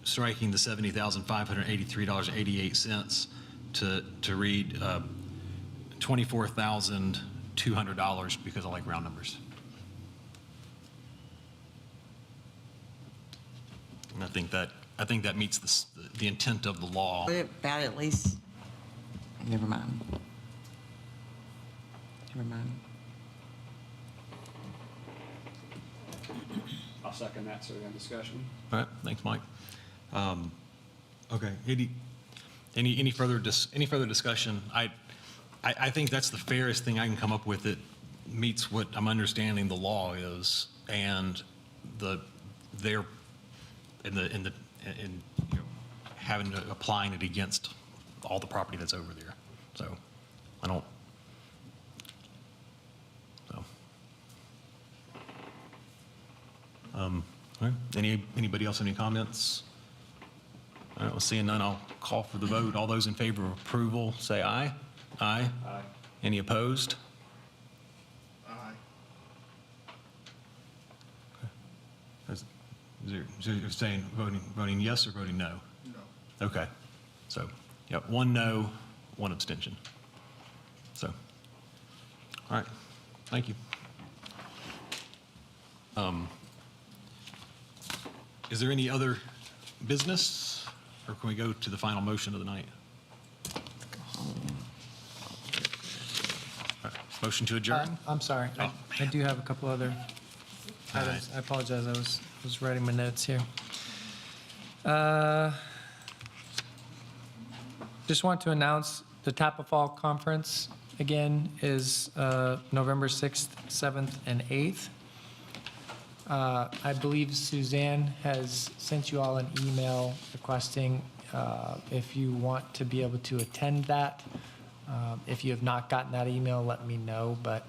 striking the $70,583.88 to read $24,200 because I like round numbers. And I think that meets the intent of the law. What about at least, never mind. I'll second that, so we have discussion. All right, thanks, Mike. Okay, any further discussion? I think that's the fairest thing I can come up with. It meets what I'm understanding the law is, and they're having to, applying it against all the property that's over there. So I don't, so. All right. Anybody else have any comments? All right, well, seeing none, I'll call for the vote. All those in favor of approval, say aye. Aye. Aye. Any opposed? Is you're saying voting yes or voting no? No. Okay. So, yep, 1 no, 1 abstention. So, all right, thank you. Is there any other business, or can we go to the final motion of the night? All right, motion to adjourn? I'm sorry. I do have a couple other items. I apologize. I was writing my notes here. Just want to announce the Tapa Fall Conference again is November 6th, 7th, and 8th. I believe Suzanne has sent you all an email requesting if you want to be able to attend that. If you have not gotten that email, let me know. But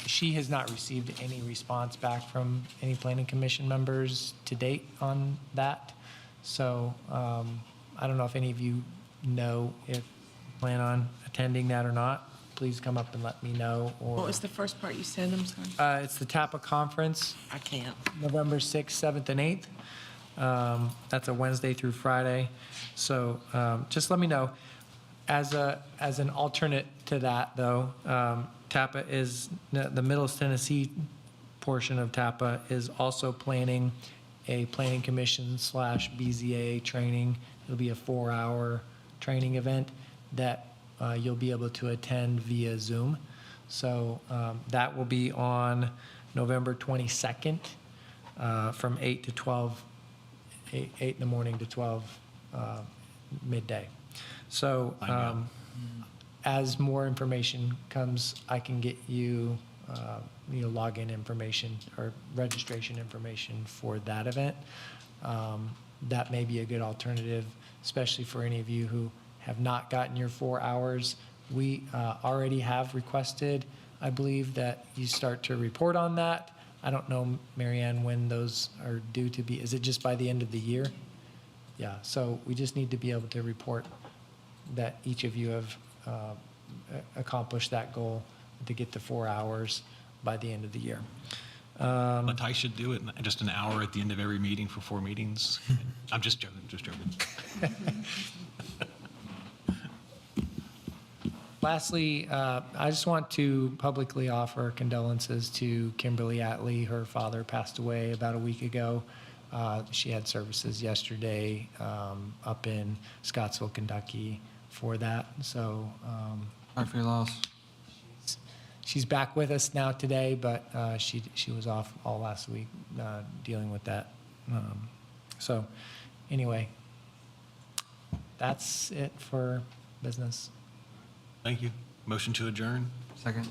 she has not received any response back from any planning commission members to date on that. So I don't know if any of you know if you plan on attending that or not. Please come up and let me know. Or What was the first part you said? I'm sorry. it's the Tapa Conference. I can't. November 6th, 7th, and 8th. That's a Wednesday through Friday. So just let me know. As an alternate to that, though, Tapa is, the Middle Tennessee portion of Tapa is also planning a planning commission / BZA training. It'll be a 4-hour training event that you'll be able to attend via Zoom. So that will be on November 22nd from 8 to 12, 8 in the morning to 12 midday. So as more information comes, I can get you, login information or registration information for that event. That may be a good alternative, especially for any of you who have not gotten your 4 hours. We already have requested, I believe, that you start to report on that. I don't know, Marianne, when those are due to be. Is it just by the end of the year? Yeah, so we just need to be able to report that each of you have accomplished that goal to get to 4 hours by the end of the year. But I should do it in just an hour at the end of every meeting for 4 meetings. I'm just joking. Lastly, I just want to publicly offer condolences to Kimberly Atlee. Her father passed away about a week ago. She had services yesterday up in Scottsville, Kentucky for that. So Sorry for your loss. she's back with us now today, but she was off all last week dealing with that. So anyway, that's it for business. Thank you. Motion to adjourn? Second.